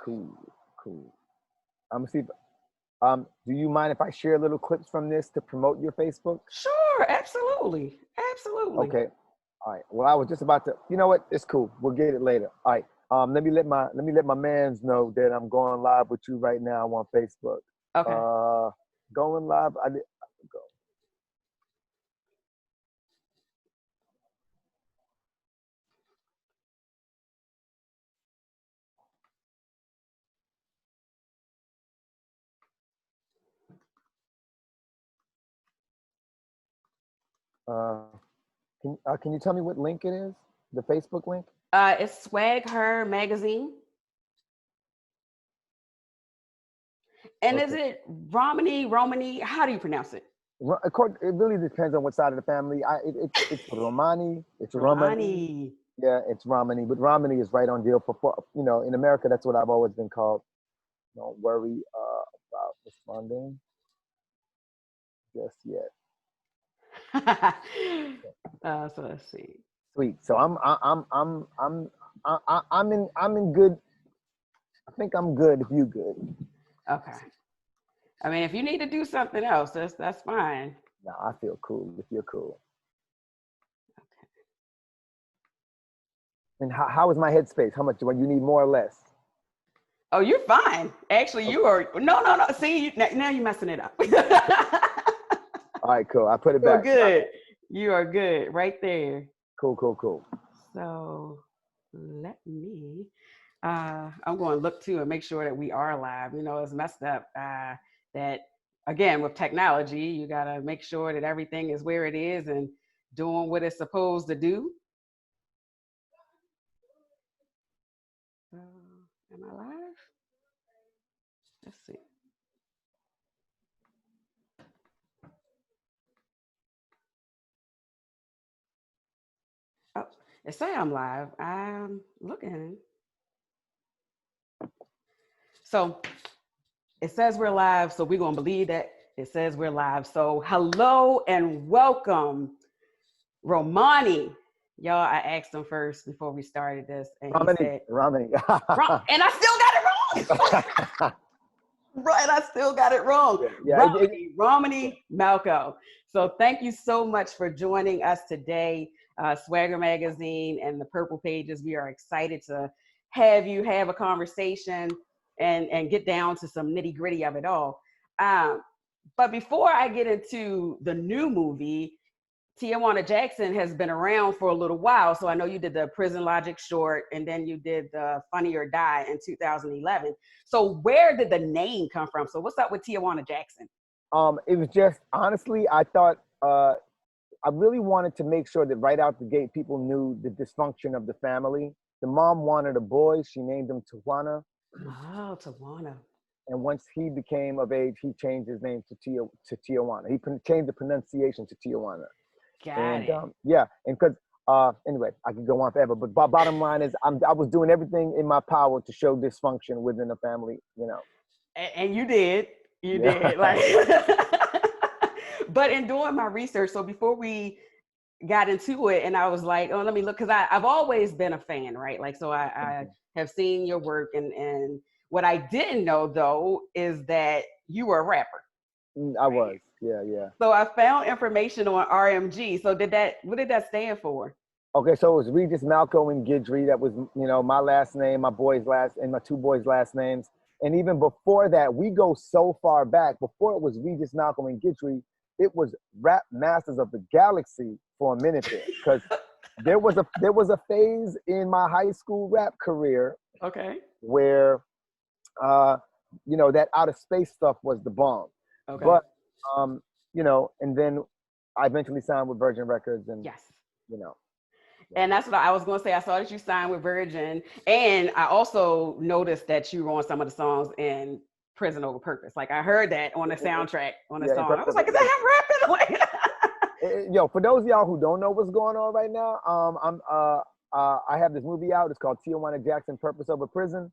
Cool, cool. I'm gonna see. Do you mind if I share little clips from this to promote your Facebook? Sure, absolutely. Absolutely. Okay. All right. Well, I was just about to. You know what? It's cool. We'll get it later. All right. Let me let my mans know that I'm going live with you right now on Facebook. Okay. Uh, going live. Go. Uh, can you tell me what link it is? The Facebook link? It's Swag Her Magazine. And is Okay. it Romani? How do you pronounce it? It really depends on what side of the family. It's Romani. It's Romani. Romani. Yeah, it's Romani. But Romani is right on deal in America. That's what I've always been called. Don't worry about responding just yet. So let's see. Sweet. So I'm in good. I think I'm good if you good. Okay. I mean, if you need to do something else, that's fine. No, I feel cool if you're cool. And how is my headspace? How much do you need more or less? Oh, you're fine. Actually, you are. No. See, now you're messing it up. All right, cool. I put it You're back. good. You are good right there. Cool. So let me. I'm going to look too and make sure that we are live. You know, it's messed up that again with technology, you got to make sure that everything is where it is and doing what it's supposed to do. So, am I live? Let's see. Oh, it say I'm live. I'm looking. So it says we're live, so we're gonna believe that it says we're live. So hello and welcome, Romani. Y'all, I asked him first before we started this, and he said, Romani. wrong, and I still got it wrong. Right, I still got it wrong. Yeah, Romani Malco. So thank you so much for joining us today, Swagger Magazine and the Purple Pages. We are excited to have you have a conversation and get down to some nitty gritty of it all. But before I get into the new movie, Tijuana Jackson has been around for a little while. So I know you did the Prison Logic short and then you did the Funny or Die in 2011. So where did the name come from? So what's up with Tijuana Jackson? It was just honestly, I thought I really wanted to make sure that right out the gate people knew the dysfunction of the family. The mom wanted a boy, she named him Tijuana. Oh, Tijuana. And once he became of age, he changed his name to Tijuana. He changed the pronunciation to Tijuana. Got And it. yeah, and because anyway, I could go on forever, but bottom line is I was doing everything in my power to show dysfunction within the family, And you did. You Yeah. did. Like but in doing my research, so before we got into it and I was like, oh, let me look, because I've always been a fan, right? Like, so I have seen your work, and what I didn't know though is that you were a rapper. I was, yeah. So I found information on RMG. So what did that stand for? Okay, so it was Regis, Malco, and Gidry. That was, my last name, my boy's last, and my two boys' last names. And even before that, we go so far back. Before it was Regis, Malcolm, and Gidry, it was Rap Masters of the Galaxy for a minute there, because there was a phase in my high school rap career Okay. where, that outer space stuff was the bomb. Okay. But, and then I eventually signed with Virgin Records, and Yes. you know. And that's what I was going to say. I saw that you signed with Virgin, and I also noticed that you were on some of the songs in Prison Over Purpose. Like I heard that on the soundtrack on the song. I was like, is that him rapping? Yo, for those of y'all who don't know what's going on right now, I have this movie out. It's called Tijuana Jackson: Purpose Over Prison,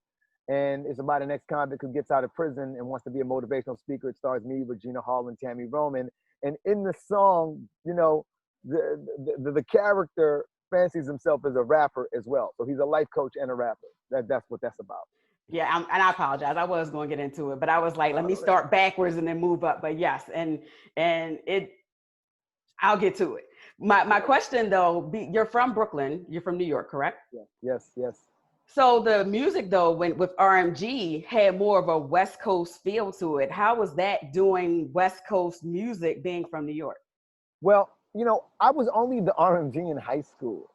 and it's about an ex-convict who gets out of prison and wants to be a motivational speaker. It stars me, Regina Hall, and Tammy Roman. And in the song, the character fancies himself as a rapper as well. So he's a life coach and a rapper. That's what that's about. And I apologize. I was going to get into it, but I was like, let me start backwards and then move up. But yes, and I'll get to it. My question though, you're from Brooklyn. You're from New York, correct? Yeah. Yes, yes. So the music though, with RMG had more of a West Coast feel to it. How was that doing West Coast music being from New York? Well, I was only the RMG in high school.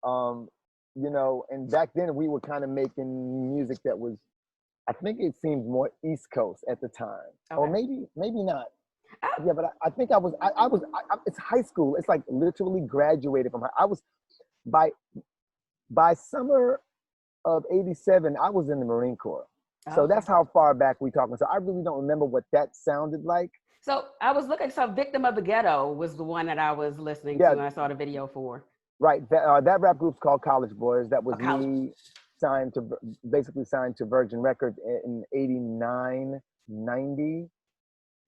Um, and back then we were kind of making music that was, I think it seemed more East Coast at the time, or Okay. maybe not. Oh, Yeah, but I think it's high school. It's like literally graduated from I was by summer of '87. I was in the Marine Corps, so okay. that's how far back we talking. So I really don't remember what that sounded like. So I was looking, so Victim of the Ghetto was the one that I was listening to Yeah, and I saw the video for. right. That rap group's called College Boys. That A was college. me basically signed to Virgin Records in '89, '90,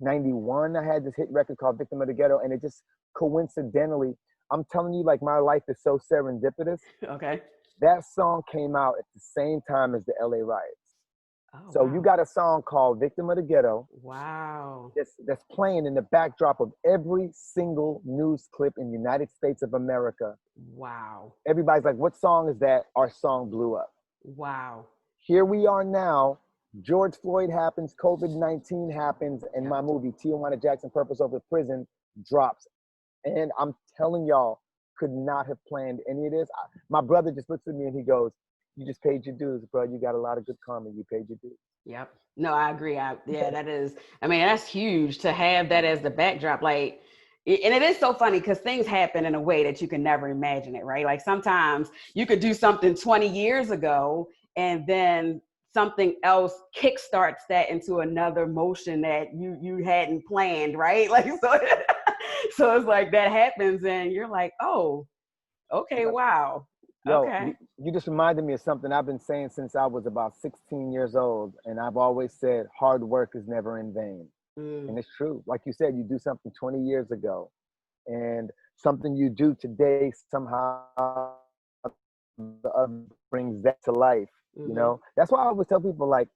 '91. I had this hit record called Victim of the Ghetto, and it just coincidentally, I'm telling you, like my life is so serendipitous. Okay. That song came out at the same time as the LA riots. Oh, So you wow. got a song called Victim of the Ghetto Wow. that's playing in the backdrop of every single news clip in the United States of America. Wow. Everybody's like, what song is that? Our song blew up. Wow. Here we are now. George Floyd happens, COVID-19 happens, and Yep. my movie, Tijuana Jackson Purpose Over Prison, drops. And I'm telling y'all, could not have planned any of this. My brother just looks at me and he goes, you just paid your dues, bro. You got a lot of good karma. You paid your dues. Yep. No, I agree. Yeah, that is, I mean, that's huge to have that as the backdrop. Like, and it is so funny because things happen in a way that you can never imagine it, right? Like sometimes you could do something 20 years ago and then something else kickstarts that into another motion that you hadn't planned, right? Like so so it's like that happens and you're like, oh, okay, Yep. wow. Yo, Okay. you just reminded me of something I've been saying since I was about 16 years old. And I've always said, hard work is never in vain. Mm, And it's true. Like you said, you do something 20 years ago and something you do today somehow the other brings that to life. mm-hmm. That's why I always tell people, like,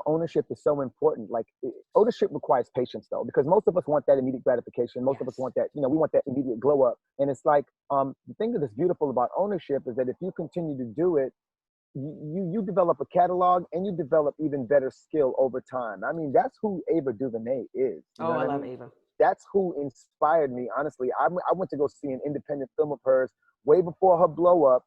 ownership is so important. Like, ownership requires patience, though, because most of us want that immediate gratification. Most of us Yes. want that, we want that immediate glow up. And it's like, the thing that is beautiful about ownership is that if you continue to do it, you develop a catalog and you develop even better skill over time. I mean, that's who Ava DuVernay is. You Oh, know I what I love mean? Ava. That's who inspired me. Honestly, I went to go see an independent film of hers way before her blow up.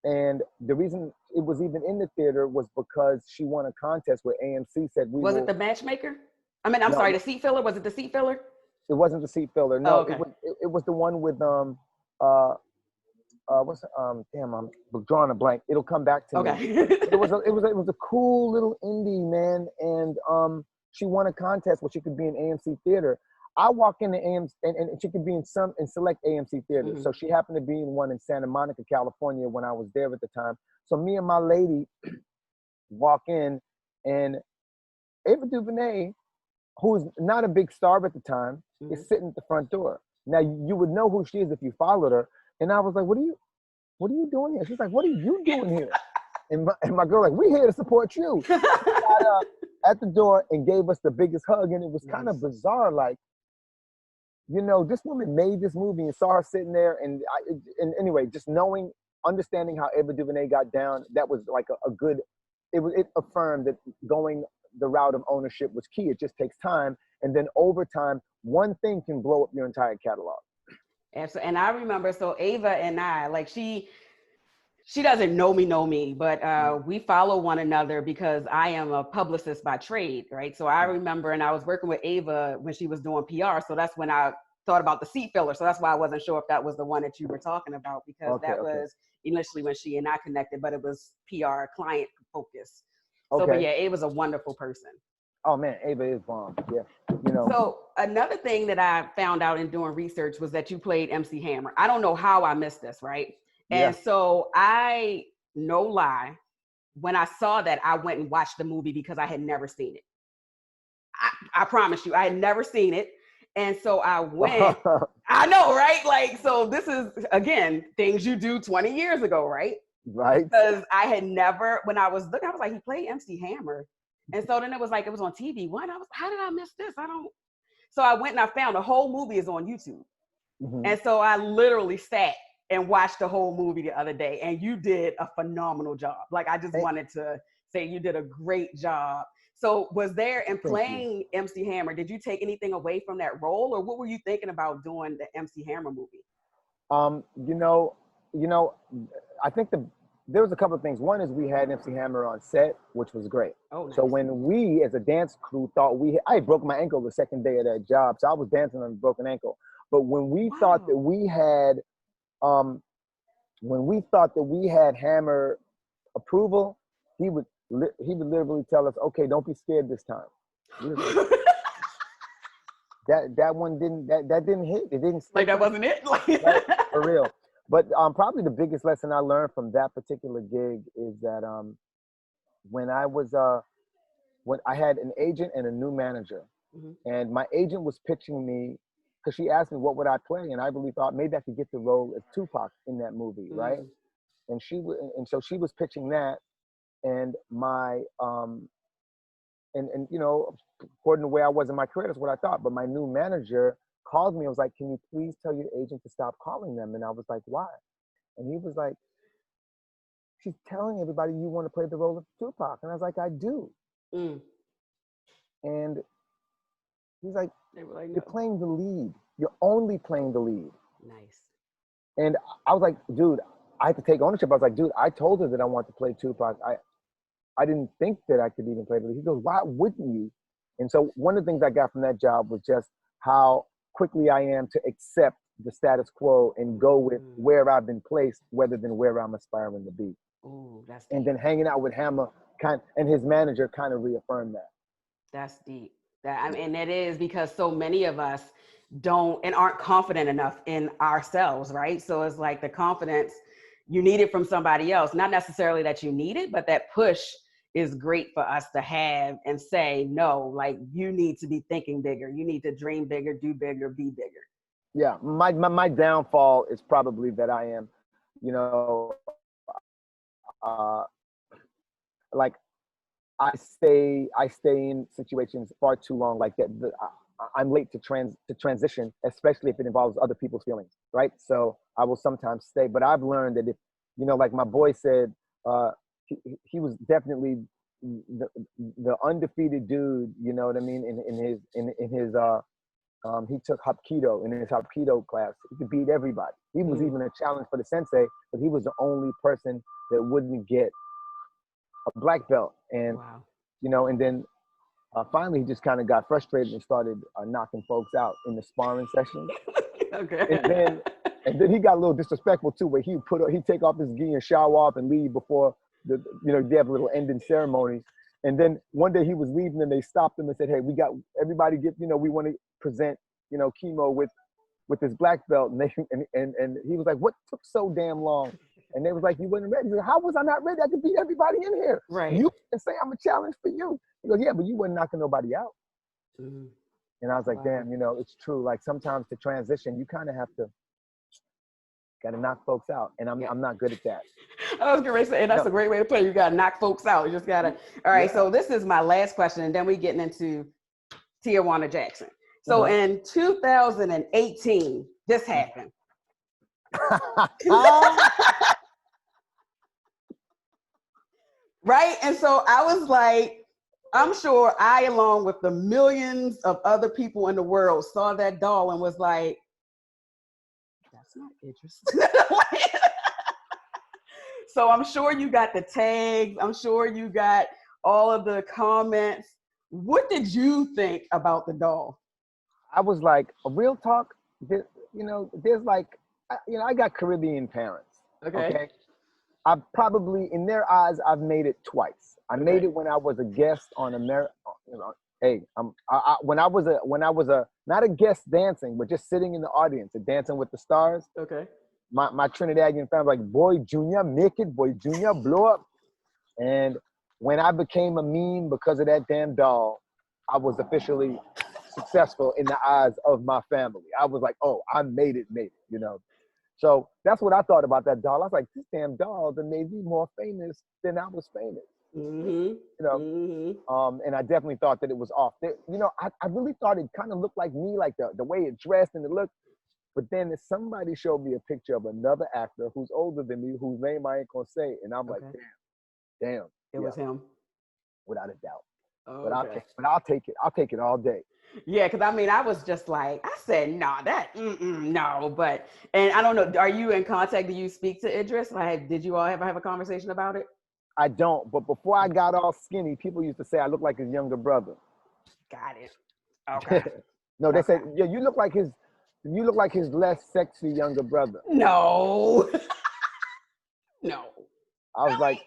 And the reason it was even in the theater was because she won a contest where AMC said we Was it will. the matchmaker? I mean, I'm No, sorry, no, the seat filler. Was it the seat filler? it wasn't the seat filler. Oh, No, okay. it was the one with uh what's damn, I'm drawing a blank. It'll come back to me. Okay. But it was a cool little indie, man, and she won a contest where she could be in AMC theater. I walk into AMC and she could be in select AMC theaters. Mm-hmm. So she happened to be in one in Santa Monica, California when I was there at the time. So me and my lady walk in, and Ava DuVernay, who's not a big star at the time, Mm-hmm. is sitting at the front door. Now you would know who she is if you followed her. And I was like, what are you doing here? She's like, what are you doing here? And my girl like, we're here to support you. Got up at the door and gave us the biggest hug. And it was kind of Nice. bizarre. Like, this woman made this movie and saw her sitting there. And anyway, just understanding how Ava DuVernay got down, that was like a good, it affirmed that going the route of ownership was key. It just takes time. And then over time, one thing can blow up your entire catalog. Absolutely. And I remember, so Ava and I, like she doesn't know me, but we follow one another because I am a publicist by trade, right? So I remember, and I was working with Ava when she was doing PR. So that's when I thought about the seat filler. So that's why I wasn't sure if that was the one that you were talking about, because that Okay. was initially when she and I connected, but it was PR client focused. So, but Okay. yeah, Ava's a wonderful person. Oh man, Ava is bomb. Yeah. So another thing that I found out in doing research was that you played MC Hammer. I don't know how I missed this, right? Yeah. And so no lie, when I saw that, I went and watched the movie because I had never seen it. I promise you, I had never seen it. And so I went, I know, right? Like, so this is, again, things you do 20 years ago, right? Right. because I had never, when I was looking, I was like, he played MC Hammer. And so then it was like, it was on TV. What? I was, how did I miss this? I don't. So I went and I found the whole movie is on YouTube. Mm-hmm. And so I literally sat and watched the whole movie the other day. And you did a phenomenal job. Like, I just wanted to say you did a great job. So was there, in playing MC Hammer, did you take anything away from that role, or what were you thinking about doing the MC Hammer movie? You know, I think there was a couple of things. One is we had MC Hammer on set, which was great. Oh, nice. So when we, as a dance crew, thought I broke my ankle the second day of that job, so I was dancing on a broken ankle. But when we thought that we had, Hammer approval, he would literally tell us, "Okay, don't be scared this time." that one didn't hit. It didn't stick. Like, that wasn't it. Right? For real. But probably the biggest lesson I learned from that particular gig is that when I had an agent and a new manager, and my agent was pitching me, because she asked me what would I play, and I really thought maybe I could get the role as Tupac in that movie, right? And so she was pitching that, and my and you know, according to where I was in my career, that's what I thought. But my new manager called me and was like, "Can you please tell your agent to stop calling them?" And I was like, "Why?" And he was like, "She's telling everybody you want to play the role of Tupac." And I was like, "I do." And he's like, They were like, "You're playing the lead. You're only playing the lead." Nice. And I was like, "Dude," I had to take ownership. I was like, "Dude, I told her that I want to play Tupac. I didn't think that I could even play the lead." He goes, "Why wouldn't you?" And so one of the things I got from that job was just how quickly I am to accept the status quo and go with where I've been placed rather than where I'm aspiring to be. Ooh, that's deep. And then hanging out with Hammer and his manager kind of reaffirmed that. That's deep. And it is, because so many of us don't and aren't confident enough in ourselves, right? So it's like the confidence you need it from somebody else, not necessarily that you need it, but that push is great for us to have and say, no, like, you need to be thinking bigger. You need to dream bigger, do bigger, be bigger. Yeah, my downfall is probably that I am, you know, like I stay in situations far too long, like that. I'm late to transition, especially if it involves other people's feelings, right? So I will sometimes stay, but I've learned that if, you know, like my boy said, he was definitely the undefeated dude, you know what I mean? In his he took Hapkido in his Hapkido class. He could beat everybody. He was even a challenge for the sensei, but he was the only person that wouldn't get a black belt. And you know, and then finally he just kind of got frustrated and started knocking folks out in the sparring sessions. Okay. And then he got a little disrespectful too, where he'd take off his gi and shower off and leave before they have a little ending ceremonies. And then one day he was leaving and they stopped him and said, "Hey, we got everybody we want to present, Kimo with this black belt." And and he was like, "What took so damn long?" And they was like, "You wasn't ready." He said, "How was I not ready? I could beat everybody in here. Right. You can say I'm a challenge for you." He goes, "Yeah, but you weren't knocking nobody out." And I was like, damn, it's true. Like sometimes to transition, you kind of have to gotta knock folks out. And I'm not good at that. I was going to say, and that's a great way to put it. You got to knock folks out. You just got to. All right. So this is my last question, and then we getting into Tijuana Jackson. So in 2018, this happened. Right. And so I was like, I'm sure I, along with the millions of other people in the world, saw that doll and was like, that's not interesting. So I'm sure you got the tags. I'm sure you got all of the comments. What did you think about the doll? I was like, a real talk, there's like, I got Caribbean parents. Okay. I've probably, in their eyes, I've made it twice. I made it when I was a guest on when I was not a guest dancing, but just sitting in the audience at Dancing with the Stars. Okay. My Trinidadian family, like, "Boy Junior, make it. Boy Junior, blow up." And when I became a meme because of that damn doll, I was officially successful in the eyes of my family. I was like, "Oh, I made it, So that's what I thought about that doll. I was like, this damn doll that made me more famous than I was famous. Mm-hmm. You know, Mm-hmm. and I definitely thought that it was off. You know, I really thought it kind of looked like me, like the way it dressed and the look. But then somebody showed me a picture of another actor who's older than me, whose name I ain't gonna say, and I'm like, Okay. damn, It yeah, was him. without a doubt. But Okay. I'll take it. I'll take it all day. Yeah, because I mean, I was just like, I said, no, no. But, and I don't know, are you in contact? Do you speak to Idris? Like, did you all ever have a conversation about it? I don't. But before I got all skinny, people used to say I look like his younger brother. Got it. Okay. No, they Okay. said, yeah, you look like his less sexy younger brother. No. No. I was like,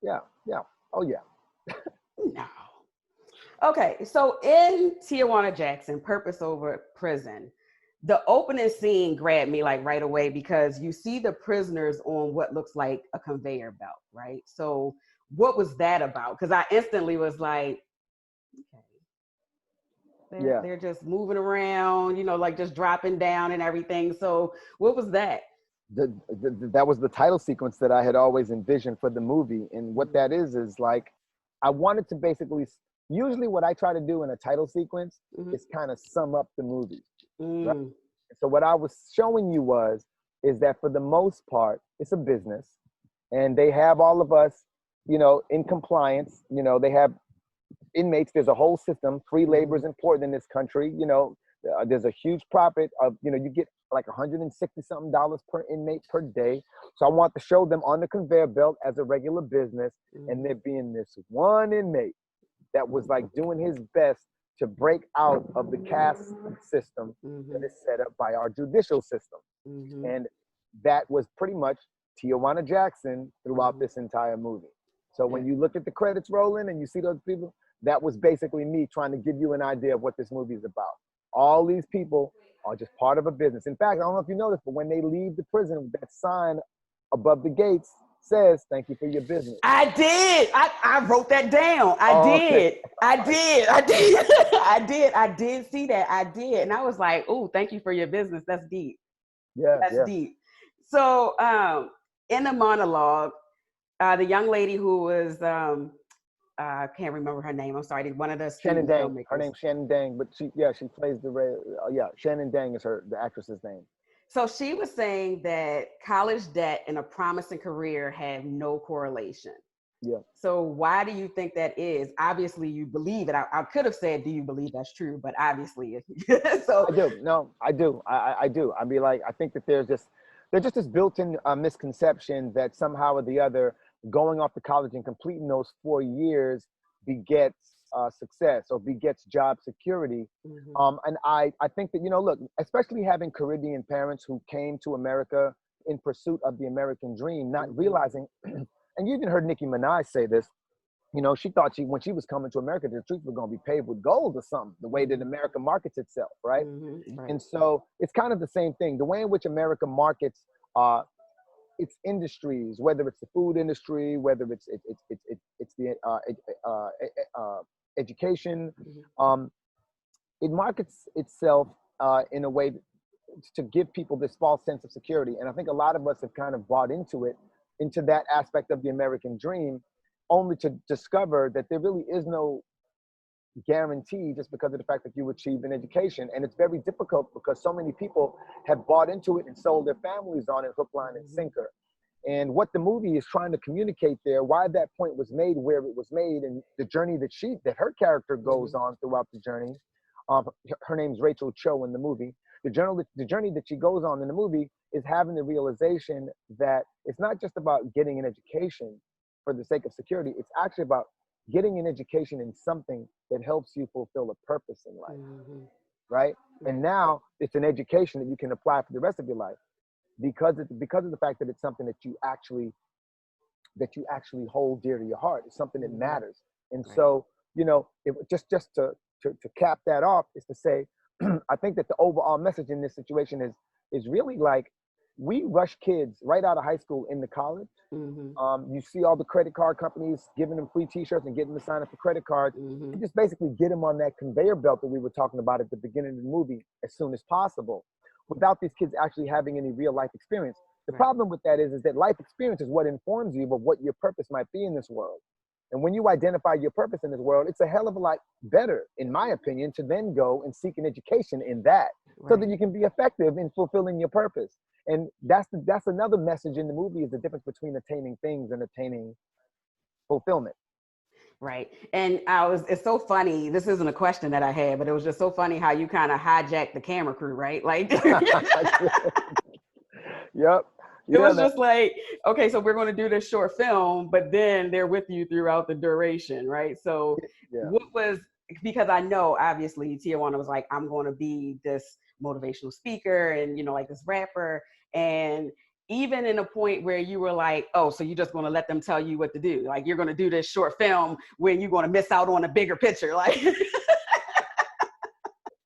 Really? yeah, yeah, oh yeah. No. Okay, so in Tijuana Jackson, Purpose Over Prison, the opening scene grabbed me like right away because you see the prisoners on what looks like a conveyor belt, right? So what was that about? Because I instantly was like, okay, Yeah. they're just moving around, like just dropping down and everything. So what was that? That was the title sequence that I had always envisioned for the movie. And what that is like, I wanted to basically, usually what I try to do in a title sequence is kind of sum up the movie. Right? So what I was showing you is that for the most part, it's a business and they have all of us, in compliance. They have inmates. There's a whole system. Free labor is important in this country. There's a huge profit of, you get like $160 something per inmate per day. So I want to show them on the conveyor belt as a regular business, and there being this one inmate that was like doing his best to break out of the caste system that is set up by our judicial system. And that was pretty much Tijuana Jackson throughout this entire movie. So when you look at the credits rolling and you see those people, that was basically me trying to give you an idea of what this movie is about. All these people are just part of a business. In fact, I don't know if you noticed, but when they leave the prison, that sign above the gates says, "Thank you for your business." I did. I wrote that down. I Okay. did. I did see that. I did. And I was like, oh, thank you for your business. That's deep. Yeah, That's yeah. deep. So in the monologue, the young lady who was I can't remember her name. I'm sorry. One of the Shannon student Dang. filmmakers. Her name's Shannon Dang, but she plays Shannon Dang is the actress's name. So she was saying that college debt and a promising career have no correlation. Yeah. So why do you think that is? Obviously, you believe it. I could have said, "Do you believe that's true?" But obviously, so I do. No, I do. I do. I mean, like, I think that there's just this built-in misconception that somehow or the other, going off to college and completing those 4 years begets success or begets job security. And I think that, look, especially having Caribbean parents who came to America in pursuit of the American dream, not realizing, and you even heard Nicki Minaj say this, she thought when she was coming to America, the streets were going to be paved with gold or something, the way that America markets itself, right? Right. And so it's kind of the same thing. The way in which America markets its industries, whether it's the food industry, whether it's the education, it markets itself in a way to give people this false sense of security. And I think a lot of us have kind of bought into that aspect of the American dream, only to discover that there really is no guarantee just because of the fact that you achieve an education. And it's very difficult because so many people have bought into it and sold their families on it, hook, line, and sinker. And what the movie is trying to communicate there, why that point was made where it was made, and the journey that her character goes on throughout the journey. Her name's Rachel Cho in the movie. The journey that she goes on in the movie is having the realization that it's not just about getting an education for the sake of security. It's actually about getting an education in something that helps you fulfill a purpose in life, right? And now it's an education that you can apply for the rest of your life because of the fact that it's something that you actually hold dear to your heart. It's something that matters. And so, just to cap that off is to say, I think that the overall message in this situation is really like, we rush kids right out of high school into college. You see all the credit card companies giving them free t-shirts and getting them to sign up for credit cards. And just basically get them on that conveyor belt that we were talking about at the beginning of the movie as soon as possible. without these kids actually having any real life experience. The Right. problem with that is that life experience is what informs you of what your purpose might be in this world. And when you identify your purpose in this world, it's a hell of a lot better, in my opinion, to then go and seek an education in that so that Right. you can be effective in fulfilling your purpose. And that's another message in the movie, is the difference between attaining things and attaining fulfillment. Right. And it's so funny. This isn't a question that I had, but it was just so funny how you kind of hijacked the camera crew, right? Like, Yep. it Yeah, was man. just like, okay, so we're going to do this short film, but then they're with you throughout the duration, right? So, Yeah. what was, because I know obviously Tijuana was like, I'm going to be this motivational speaker and, like this rapper. And even in a point where you were like, oh, so you're just going to let them tell you what to do. Like, you're going to do this short film when you're going to miss out on a bigger picture. Like,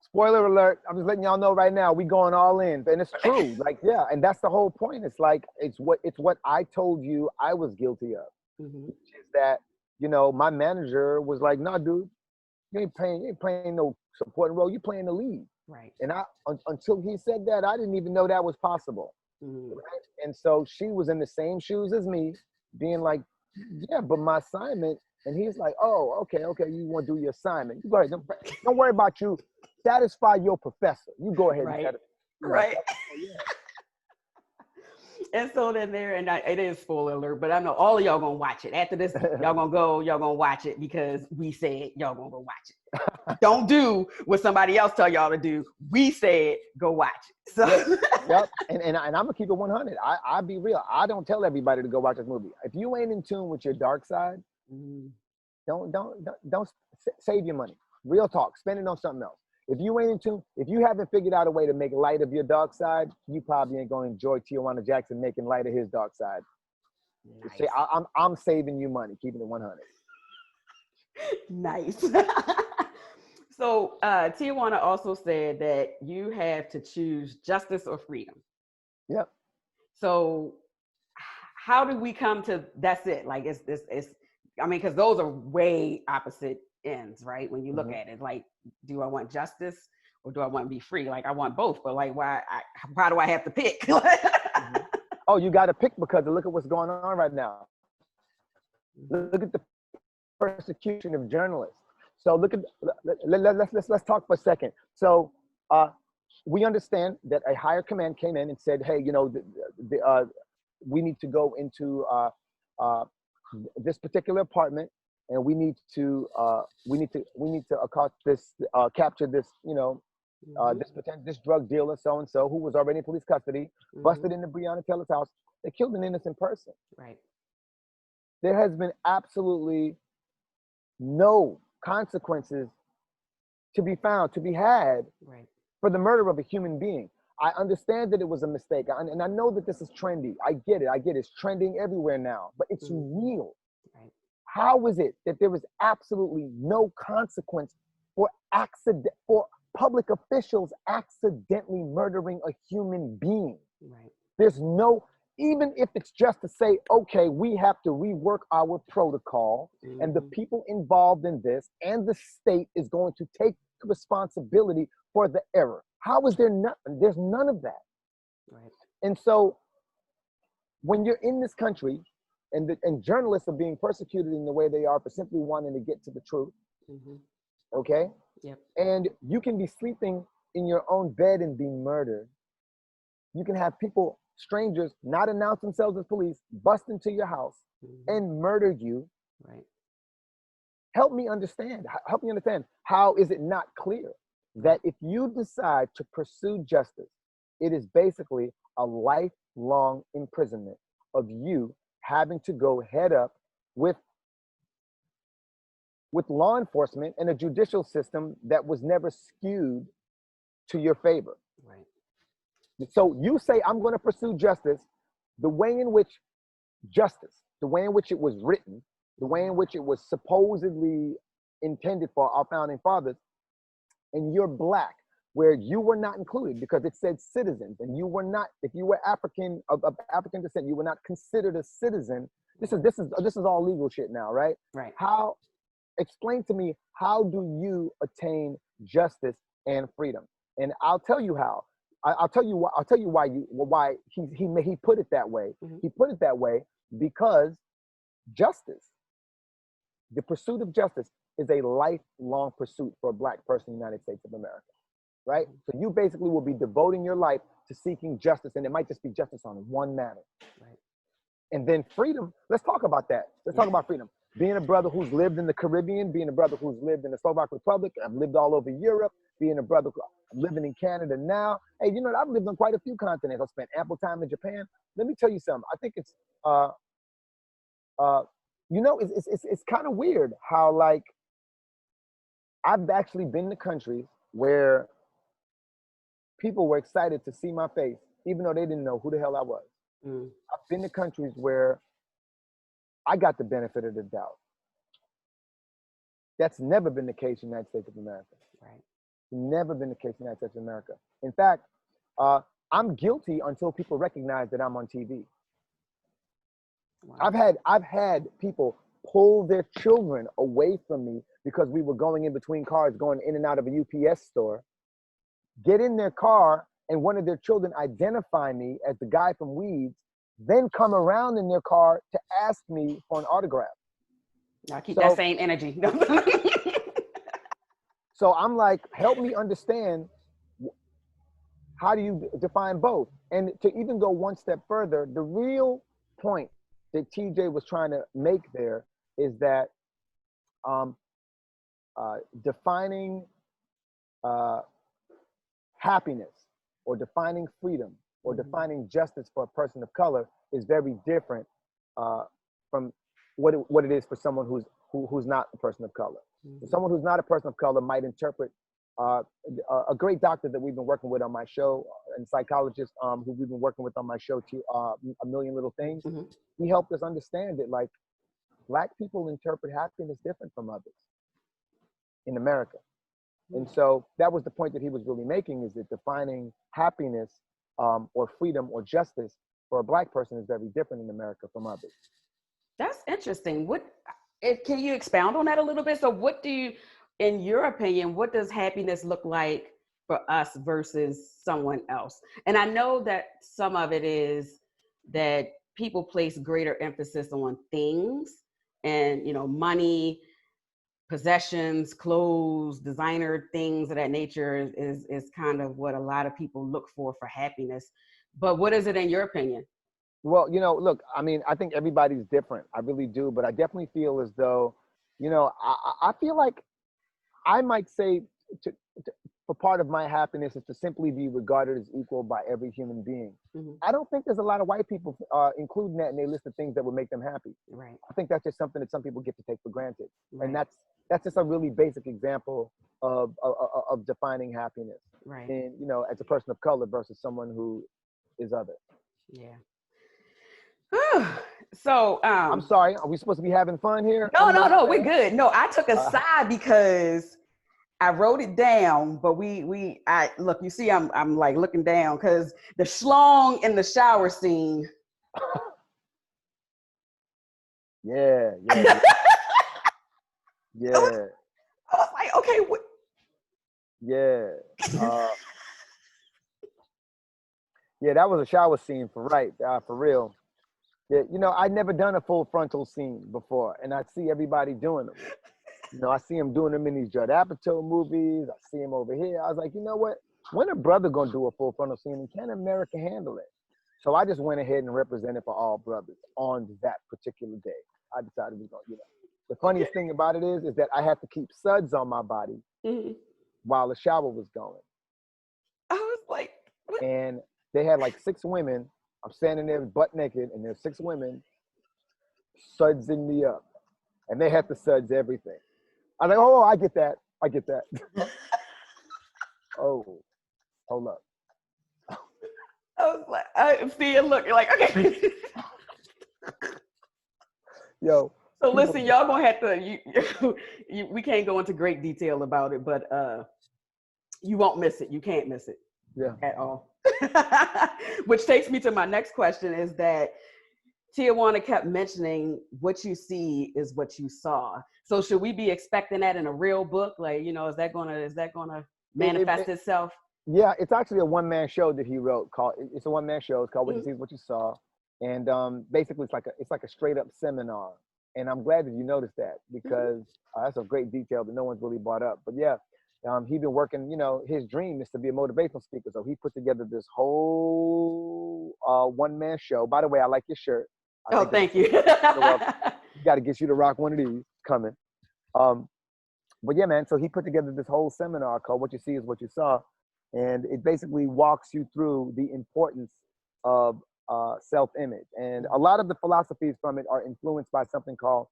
Spoiler alert, I'm just letting y'all know right now, we going all in. And it's true. Like, yeah, and that's the whole point. It's like, it's what I told you I was guilty of. Mhm. Which is that, my manager was like, nah, dude, you ain't playing no supporting role, you playing the lead. Right. And until he said that, I didn't even know that was possible. Mhm. Right? And so she was in the same shoes as me, being like, yeah, but my assignment. And he's like, oh, okay, you want to do your assignment. You go ahead. Don't worry about you. Satisfy your professor. You go ahead and Right. satisfy. Right. Oh, yeah. And so then it is spoiler alert, but I know all of y'all gonna watch it. After this, y'all gonna watch it because we said y'all gonna go watch it. Don't do what somebody else tell y'all to do. We said go watch it. So Yep. And I'm gonna keep it 100. I'll be real. I don't tell everybody to go watch this movie. If you ain't in tune with your dark side, don't save your money. Real talk. Spend it on something else. If you ain't in tune, if you haven't figured out a way to make light of your dark side, you probably ain't gonna enjoy Tijuana Jackson making light of his dark side. nice. See, I'm saving you money, keeping it 100. Nice. So Tijuana also said that you have to choose justice or freedom. Yep. So how do we come to that's it? Like it's I mean, because those are way opposite ends, right? When you look at it, like, do I want justice or do I want to be free? Like, I want both, but like, why do I have to pick? Oh, you got to pick because look at what's going on right now. Look at the persecution of journalists. So let's talk for a second. So we understand that a higher command came in and said, hey, we need to go into this particular apartment, and we need to capture this, this drug dealer, so and so, who was already in police custody, busted into Breonna Taylor's house. They killed an innocent person. Right. There has been absolutely no consequences to be had for the murder of a human being. I understand that it was a mistake, and I know that this is trendy. I get it. It's trending everywhere now, but it's real. Right. How is it that there is absolutely no consequence for public officials accidentally murdering a human being? Right. There's no, even if it's just to say, okay, we have to rework our protocol, and the people involved in this and the state is going to take responsibility for the error. How is there nothing? There's none of that. Right. And so when you're in this country and journalists are being persecuted in the way they are for simply wanting to get to the truth, okay? Yep. And you can be sleeping in your own bed and be murdered. You can have people, strangers, not announce themselves as police, bust into your house and murder you. Right. Help me understand. How is it not clear that if you decide to pursue justice, it is basically a lifelong imprisonment of you having to go head up with law enforcement and a judicial system that was never skewed to your favor. Right. So you say, I'm going to pursue justice. The way in which it was written, the way in which it was supposedly intended for our founding fathers, and you're Black, where you were not included because it said citizens, and you were not, if you were African, of African descent, you were not considered a citizen. This is all legal shit now, right? Right. Explain to me, how do you attain justice and freedom? And I'll tell you how. I'll tell you why. I'll tell you why he put it that way. Mhm. He put it that way because justice, the pursuit of justice, is a lifelong pursuit for a Black person in the United States of America, right? So you basically will be devoting your life to seeking justice, and it might just be justice on one matter. Right. And then freedom. Let's talk about that. Let's talk about freedom. Being a brother who's lived in the Caribbean, being a brother who's lived in the Slovak Republic, I've lived all over Europe, being a brother living in Canada now. Hey, you know, I've lived on quite a few continents. I've spent ample time in Japan. Let me tell you something. I think it's, you know, it's kind of weird how, like, I've actually been to countries where people were excited to see my face, even though they didn't know who the hell I was. Mm. I've been to countries where I got the benefit of the doubt. That's never been the case in the United States of America. Right. Never been the case in the United States of America. In fact, I'm guilty until people recognize that I'm on TV. Wow. I've had people pull their children away from me because we were going in between cars, going in and out of a UPS store, get in their car, and one of their children identify me as the guy from Weeds, then come around in their car to ask me for an autograph. I keep that same energy. So I'm like, help me understand, how do you define both? And to even go one step further, the real point that TJ was trying to make there is that defining happiness or defining freedom or defining justice for a person of color is very different from what it is for someone who's not a person of color. Mm-hmm. Someone who's not a person of color might interpret a great doctor that we've been working with on my show, and psychologist who we've been working with on my show too, A Million Little Things. Mm-hmm. He helped us understand that, like, Black people interpret happiness different from others in America. And so that was the point that he was really making, is that defining happiness or freedom or justice for a Black person is very different in America from others. That's interesting. Can you expound on that a little bit? So what do you, in your opinion, what does happiness look like for us versus someone else? And I know that some of it is that people place greater emphasis on things and, you know, money, possessions, clothes, designer things of that nature is kind of what a lot of people look for happiness. But what is it in your opinion? Well, you know, look, I mean, I think everybody's different. I really do. But I definitely feel as though, you know, I feel like I might say for part of my happiness is to simply be regarded as equal by every human being. Mm-hmm. I don't think there's a lot of white people including that in their list of things that would make them happy. Right. I think that's just something that some people get to take for granted. Right. And that's just a really basic example of defining happiness. Right. And, you know, as a person of color versus someone who is other. Yeah. So I'm sorry, are we supposed to be having fun here? No, we're good. No, I took a side because I wrote it down, but I look, you see, I'm like looking down because the schlong in the shower scene. Yeah. Yeah. I was like, okay, what? Yeah. Yeah, that was a shower scene for real. Yeah, you know, I'd never done a full frontal scene before, and I see everybody doing them. You know, I see them doing them in these Judd Apatow movies. I see them over here. I was like, you know what? When a brother gonna do a full frontal scene, and can America handle it? So I just went ahead and represented for all brothers on that particular day. I decided we're gonna, you know. The funniest thing about it is that I had to keep suds on my body while the shower was going. I was like, what? And they had like 6 women. I'm standing there butt naked, and there's 6 women sudsing me up. And they had to suds everything. I was like, oh, I get that. Oh, hold up. I was like, I see it looking like, okay. Yo. So listen, y'all gonna have to, we can't go into great detail about it, but you won't miss it. You can't miss it. Yeah. At all. Which takes me to my next question is that Tijuana kept mentioning what you see is what you saw. So should we be expecting that in a real book? Like, you know, is that gonna manifest itself? Yeah, it's actually a one-man show that he wrote called. It's a one-man show. It's called What You Mhm. See Is What You Saw, and basically it's like a straight-up seminar. And I'm glad that you noticed that Mhm. because that's a great detail that no one's really brought up. But yeah, he's been working. His dream is to be a motivational speaker, so he put together this whole one-man show. By the way, I like your shirt. I Oh, think it's a thank you. photo of. You got to get you to rock one of these coming. Um, but yeah, man. So he put together this whole seminar called "What You See Is What You Saw," and it basically walks you through the importance of self-image. And a lot of the philosophies from it are influenced by something called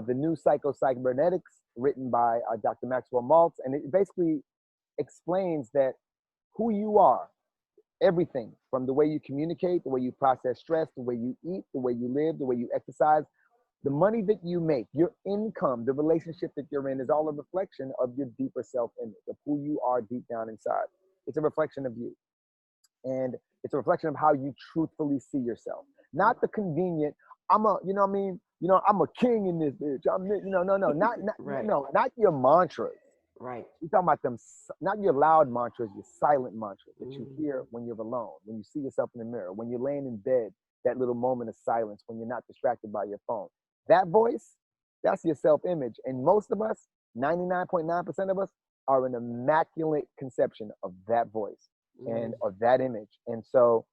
the New Psycho-Cybernetics, written by Dr. Maxwell Maltz, and it basically explains that who you are, everything from the way you communicate, the way you process stress, the way you eat, the way you live, the way you exercise, the money that you make, your income, the relationship that you're in is all a reflection of your deeper self-image, of who you are deep down inside. It's a reflection of you. And it's a reflection of how you truthfully see yourself. Not the convenient, what I mean? I'm a king in this bitch. No, Right. not your mantras. Right. You're talking about them, not your loud mantras, your silent mantras that you Mhm. hear when you're alone, when you see yourself in the mirror, when you're laying in bed, that little moment of silence when you're not distracted by your phone. That voice, that's your self image. And most of us, 99.9% of us, are an immaculate conception of that voice and Mm. of that image. And so,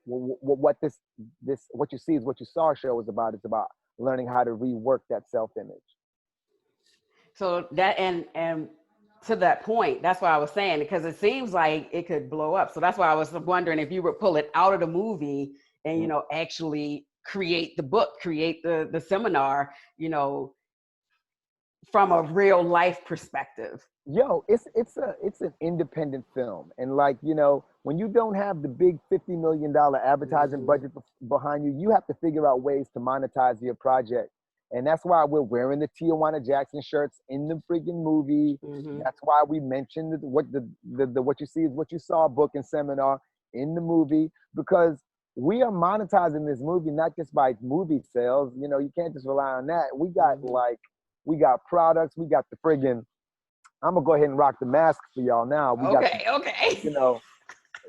what what you see is what you saw show is about. It's about learning how to rework that self image. So that and to that point, that's why I was saying, because it seems like it could blow up. So that's why I was wondering if you would pull it out of the movie and actually create the book, create the seminar, from a real life perspective. Yo, it's an independent film, and like when you don't have the big $50 million advertising Hmm. budget behind you, you have to figure out ways to monetize your project, and that's why we're wearing the Tijuana Jackson shirts in the freaking movie. Hmm. That's why we mentioned the What You See Is What You Saw book and seminar in the movie, because we are monetizing this movie not just by movie sales. You can't just rely on that. Hmm. We got products, we got the friggin' I'm gonna go ahead and rock the mask for y'all now. We got the, Okay. Okay. you know,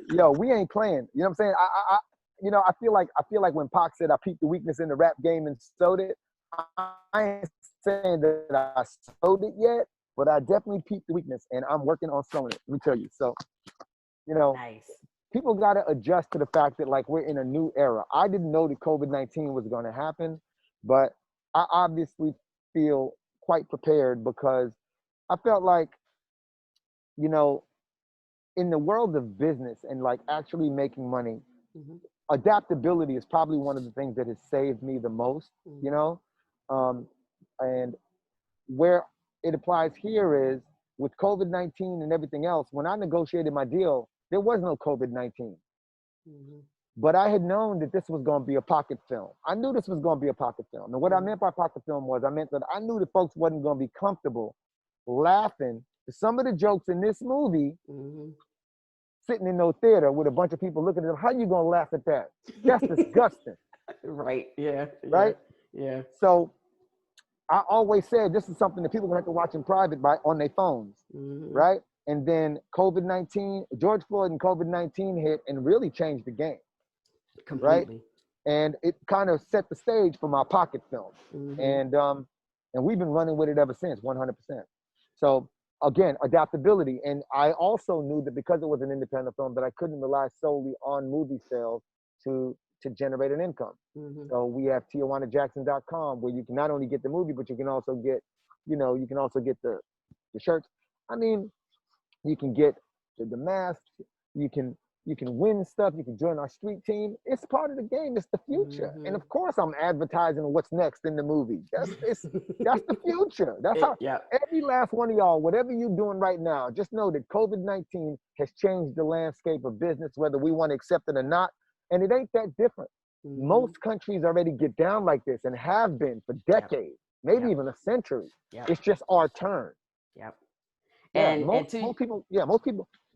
yo, we ain't playing. You know what I'm saying? I feel like when Pac said I peeped the weakness in the rap game and sowed it. I ain't saying that I sowed it yet, but I definitely peeped the weakness, and I'm working on sowing it. Let me tell you. So, you know, Nice. people gotta adjust to the fact that like we're in a new era. I didn't know that COVID-19 was gonna happen, but I obviously feel quite prepared because I felt like, you know, in the world of business and like actually making money, Hmm. adaptability is probably one of the things that has saved me the most, you Hmm. know? Um, and where it applies here is with COVID 19 and everything else, when I negotiated my deal, there was no COVID 19. Hmm. But I had known that this was going to be a pocket film. I knew this was going to be a pocket film. And what I Hmm. meant by pocket film was I meant that I knew that folks wasn't going to be comfortable laughing to some of the jokes in this movie Hmm. sitting in no theater with a bunch of people looking at them. How you gonna laugh at that? That's disgusting, Right. Yeah. Yeah. right? Yeah. So I always said this is something that people gonna have to watch in private by on their phones, Hmm. right? And then COVID-19, George Floyd and COVID-19 hit and really changed the game, right? Completely. And it kind of set the stage for my pocket film, Hmm. and we've been running with it ever since, 100%. So again, adaptability, and I also knew that because it was an independent film, that I couldn't rely solely on movie sales to generate an income. Hmm. So we have TijuanaJackson.com where you can not only get the movie, but you can also get, you can also get the shirts. I mean, you can get the mask. You can you can win stuff. You can join our street team. It's part of the game. It's the future. And Hmm. of course, I'm advertising what's next in the movie. That's the future. That's how Yeah. every last one of y'all, whatever you're doing right now, just know that COVID-19 has changed the landscape of business, whether we want to accept it or not. And it ain't that different. Hmm. Most countries already get down like this and have been for Yep. decades, maybe Yep. even a century. Yep. It's just our turn. Yep. Yeah, And to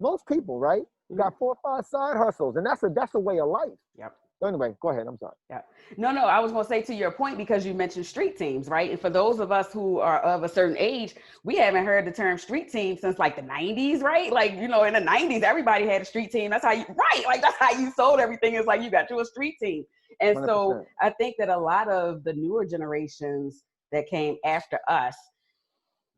most people, right, Mhm. got 4 or 5 side hustles, and that's a way of life. Yep. Anyway, go ahead. I'm sorry. Yeah. No, I was going to say to your point, because you mentioned street teams, right? And for those of us who are of a certain age, we haven't heard the term street team since like the 90s, right? Like, in the 90s, everybody had a street team. That's how right. That's how you sold everything. It's like, you got you a street team. And 100%. so I think that a lot of the newer generations that came after us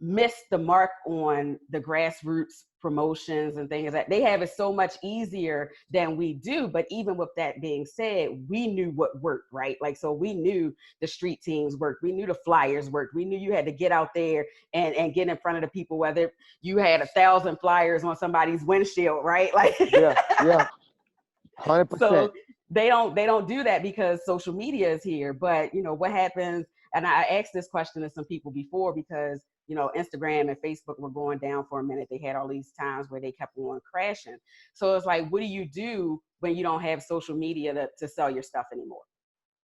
missed the mark on the grassroots promotions and things that they have it so much easier than we do. But even with that being said, we knew what worked, right? Like, so we knew the street teams worked. We knew the flyers worked. We knew you had to get out there and get in front of the people, whether you had 1,000 flyers on somebody's windshield, right? Like, yeah, 100%. So they don't do that because social media is here. But what happens, and I asked this question to some people before, because Instagram and Facebook were going down for a minute. They had all these times where they kept on crashing. So it's like, what do you do when you don't have social media to sell your stuff anymore?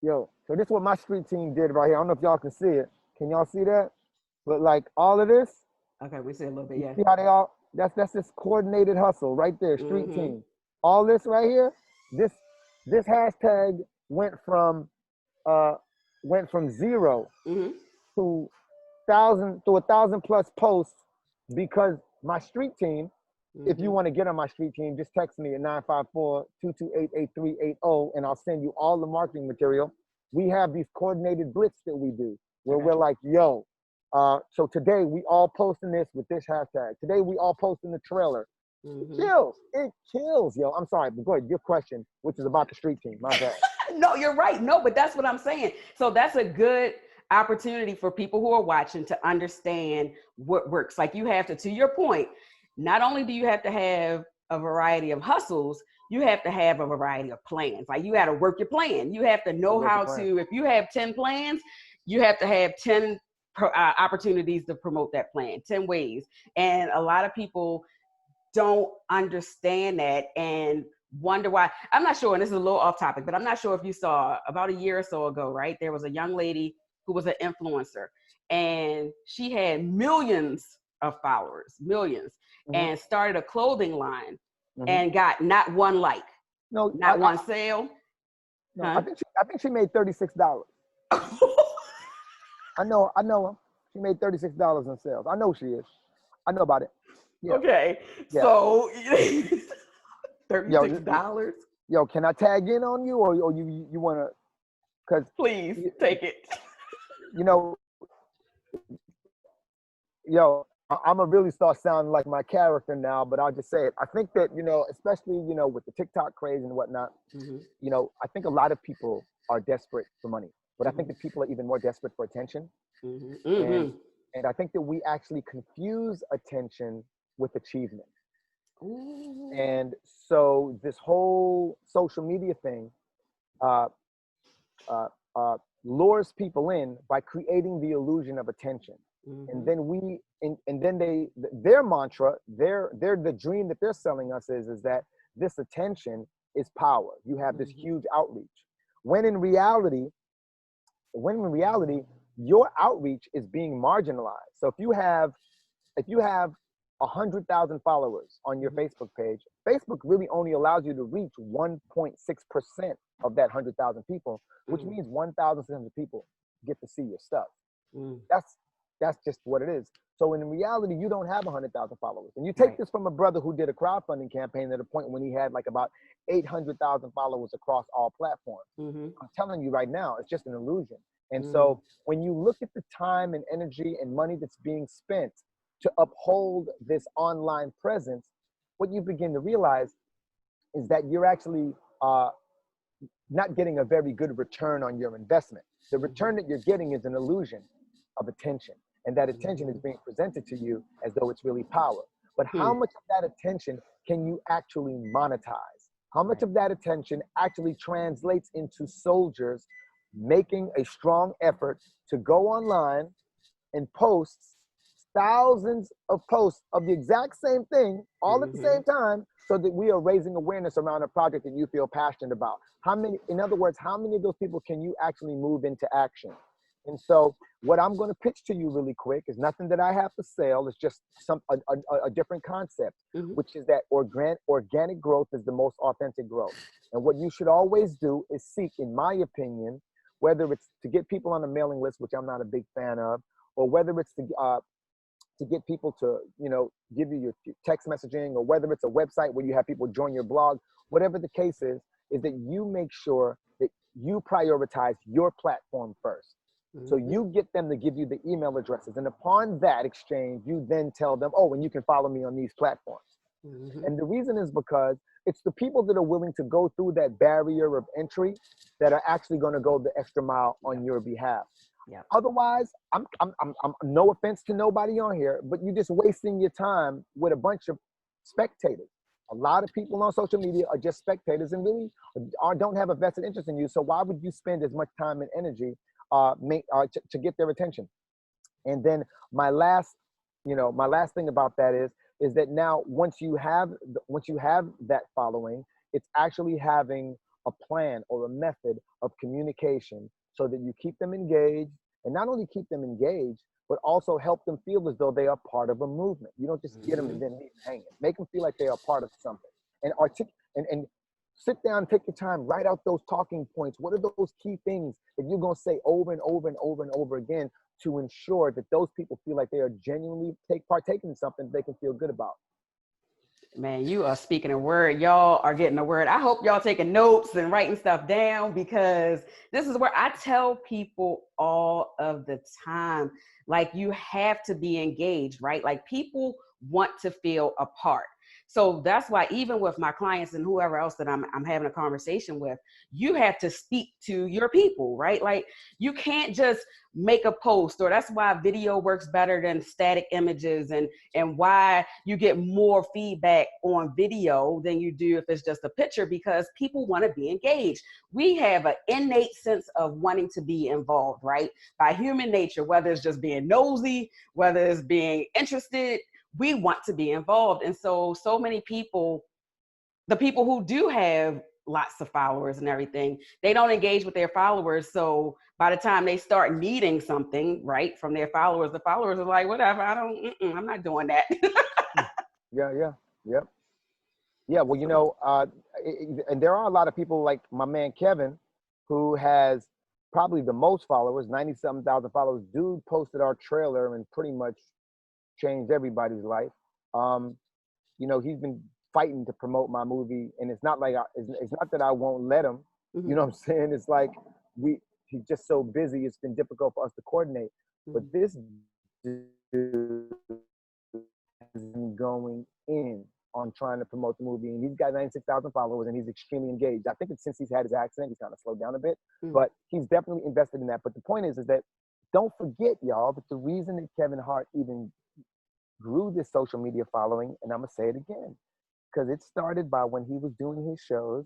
Yo, so this is what my street team did right here. I don't know if y'all can see it. Can y'all see that? But like all of this. Okay, we see a little bit, yeah. See how they all, that's this coordinated hustle right there, street team. All this right here, this hashtag went from 0 to 1,000 plus posts, because my street team, if you want to get on my street team, just text me at 954-228-8380 and I'll send you all the marketing material. We have these coordinated blitz that we do where we're like, yo, so today we all posting this with this hashtag. Today we all posting the trailer. It kills, yo. I'm sorry, but go ahead, your question, which is about the street team, my bad. No, you're right. No, but that's what I'm saying. So that's a good opportunity for people who are watching to understand what works. Like, you have to your point, not only do you have to have a variety of hustles, you have to have a variety of plans. Like, you got to work your plan. You have to know how to, if you have 10 plans, you have to have 10 opportunities to promote that plan, 10 ways. And a lot of people don't understand that and wonder why. I'm not sure, and this is a little off topic, but I'm not sure if you saw about a year or so ago, right? There was a young lady who was an influencer, and she had millions of followers, and started a clothing line and got not one like, not one sale. No, I think she made $36. I know her. She made $36 in sales. I know she is. I know about it. Yeah. Okay. Yeah. So $36. Yo, can I tag in on you, or you wanna? Cause please take it. Yo, I'm gonna really start sounding like my character now, but I'll just say it. I think that, especially, with the TikTok craze and whatnot, I think a lot of people are desperate for money, but I think that people are even more desperate for attention. And I think that we actually confuse attention with achievement. And so this whole social media thing lures people in by creating the illusion of attention. And then their mantra, the dream that they're selling us is that this attention is power. You have this huge outreach. When in reality, your outreach is being marginalized. So if you have 100,000 followers on your Facebook page, Facebook really only allows you to reach 1.6% of that 100,000 people, which means 1,600 people get to see your stuff. That's just what it is. So in reality, you don't have 100,000 followers. And you take this from a brother who did a crowdfunding campaign at a point when he had like about 800,000 followers across all platforms. I'm telling you right now, it's just an illusion. And so when you look at the time and energy and money that's being spent to uphold this online presence, what you begin to realize is that you're actually not getting a very good return on your investment. The return that you're getting is an illusion of attention. And that attention is being presented to you as though it's really power. But how much of that attention can you actually monetize? How much of that attention actually translates into soldiers making a strong effort to go online and post thousands of posts of the exact same thing all at the same time, so that we are raising awareness around a project that you feel passionate about? How many, in other words, how many of those people can you actually move into action? And so what I'm going to pitch to you really quick is nothing that I have for sale. It's just a different concept, which is that organic growth is the most authentic growth. And what you should always do is seek, in my opinion, whether it's to get people on a mailing list, which I'm not a big fan of, or whether it's to get people to, give you your text messaging, or whether it's a website where you have people join your blog, whatever the case is that you make sure that you prioritize your platform first. So you get them to give you the email addresses. And upon that exchange, you then tell them, oh, and you can follow me on these platforms. And the reason is because it's the people that are willing to go through that barrier of entry that are actually going to go the extra mile on your behalf. Otherwise, I'm no offense to nobody on here, but you're just wasting your time with a bunch of spectators. A lot of people on social media are just spectators and really don't have a vested interest in you. So why would you spend as much time and energy to get their attention? And then my last thing about that is that now once you have that following, it's actually having a plan or a method of communication so that you keep them engaged, and not only keep them engaged, but also help them feel as though they are part of a movement. You don't just get them and then leave them hanging. Make them feel like they are part of something. And and sit down, take your time, write out those talking points. What are those key things that you're going to say over and over and over and over again to ensure that those people feel like they are genuinely partaking in something they can feel good about? Man, you are speaking a word. Y'all are getting a word. I hope y'all taking notes and writing stuff down, because this is where I tell people all of the time, like, you have to be engaged, right? Like, people want to feel a part. So that's why even with my clients and whoever else that I'm having a conversation with, you have to speak to your people, right? Like, you can't just make a post, or that's why video works better than static images, and why you get more feedback on video than you do if it's just a picture, because people want to be engaged. We have an innate sense of wanting to be involved, right? By human nature, whether it's just being nosy, whether it's being interested, we want to be involved. And so many people, the people who do have lots of followers and everything, they don't engage with their followers. So by the time they start needing something, right, from their followers, the followers are like, whatever, I'm not doing that. Yeah, well, and there are a lot of people like my man Kevin, who has probably the most followers, 90-something thousand followers. Dude posted our trailer and pretty much changed everybody's life. He's been fighting to promote my movie, and it's not like it's not that I won't let him. You know what I'm saying? It's like he's just so busy. It's been difficult for us to coordinate. But this dude has been going in on trying to promote the movie, and he's got 96,000 followers, and he's extremely engaged. I think it's since he's had his accident, he's kind of slowed down a bit, but he's definitely invested in that. But the point is that don't forget, y'all, that the reason that Kevin Hart even grew this social media following, and I'm gonna say it again, because it started by when he was doing his shows,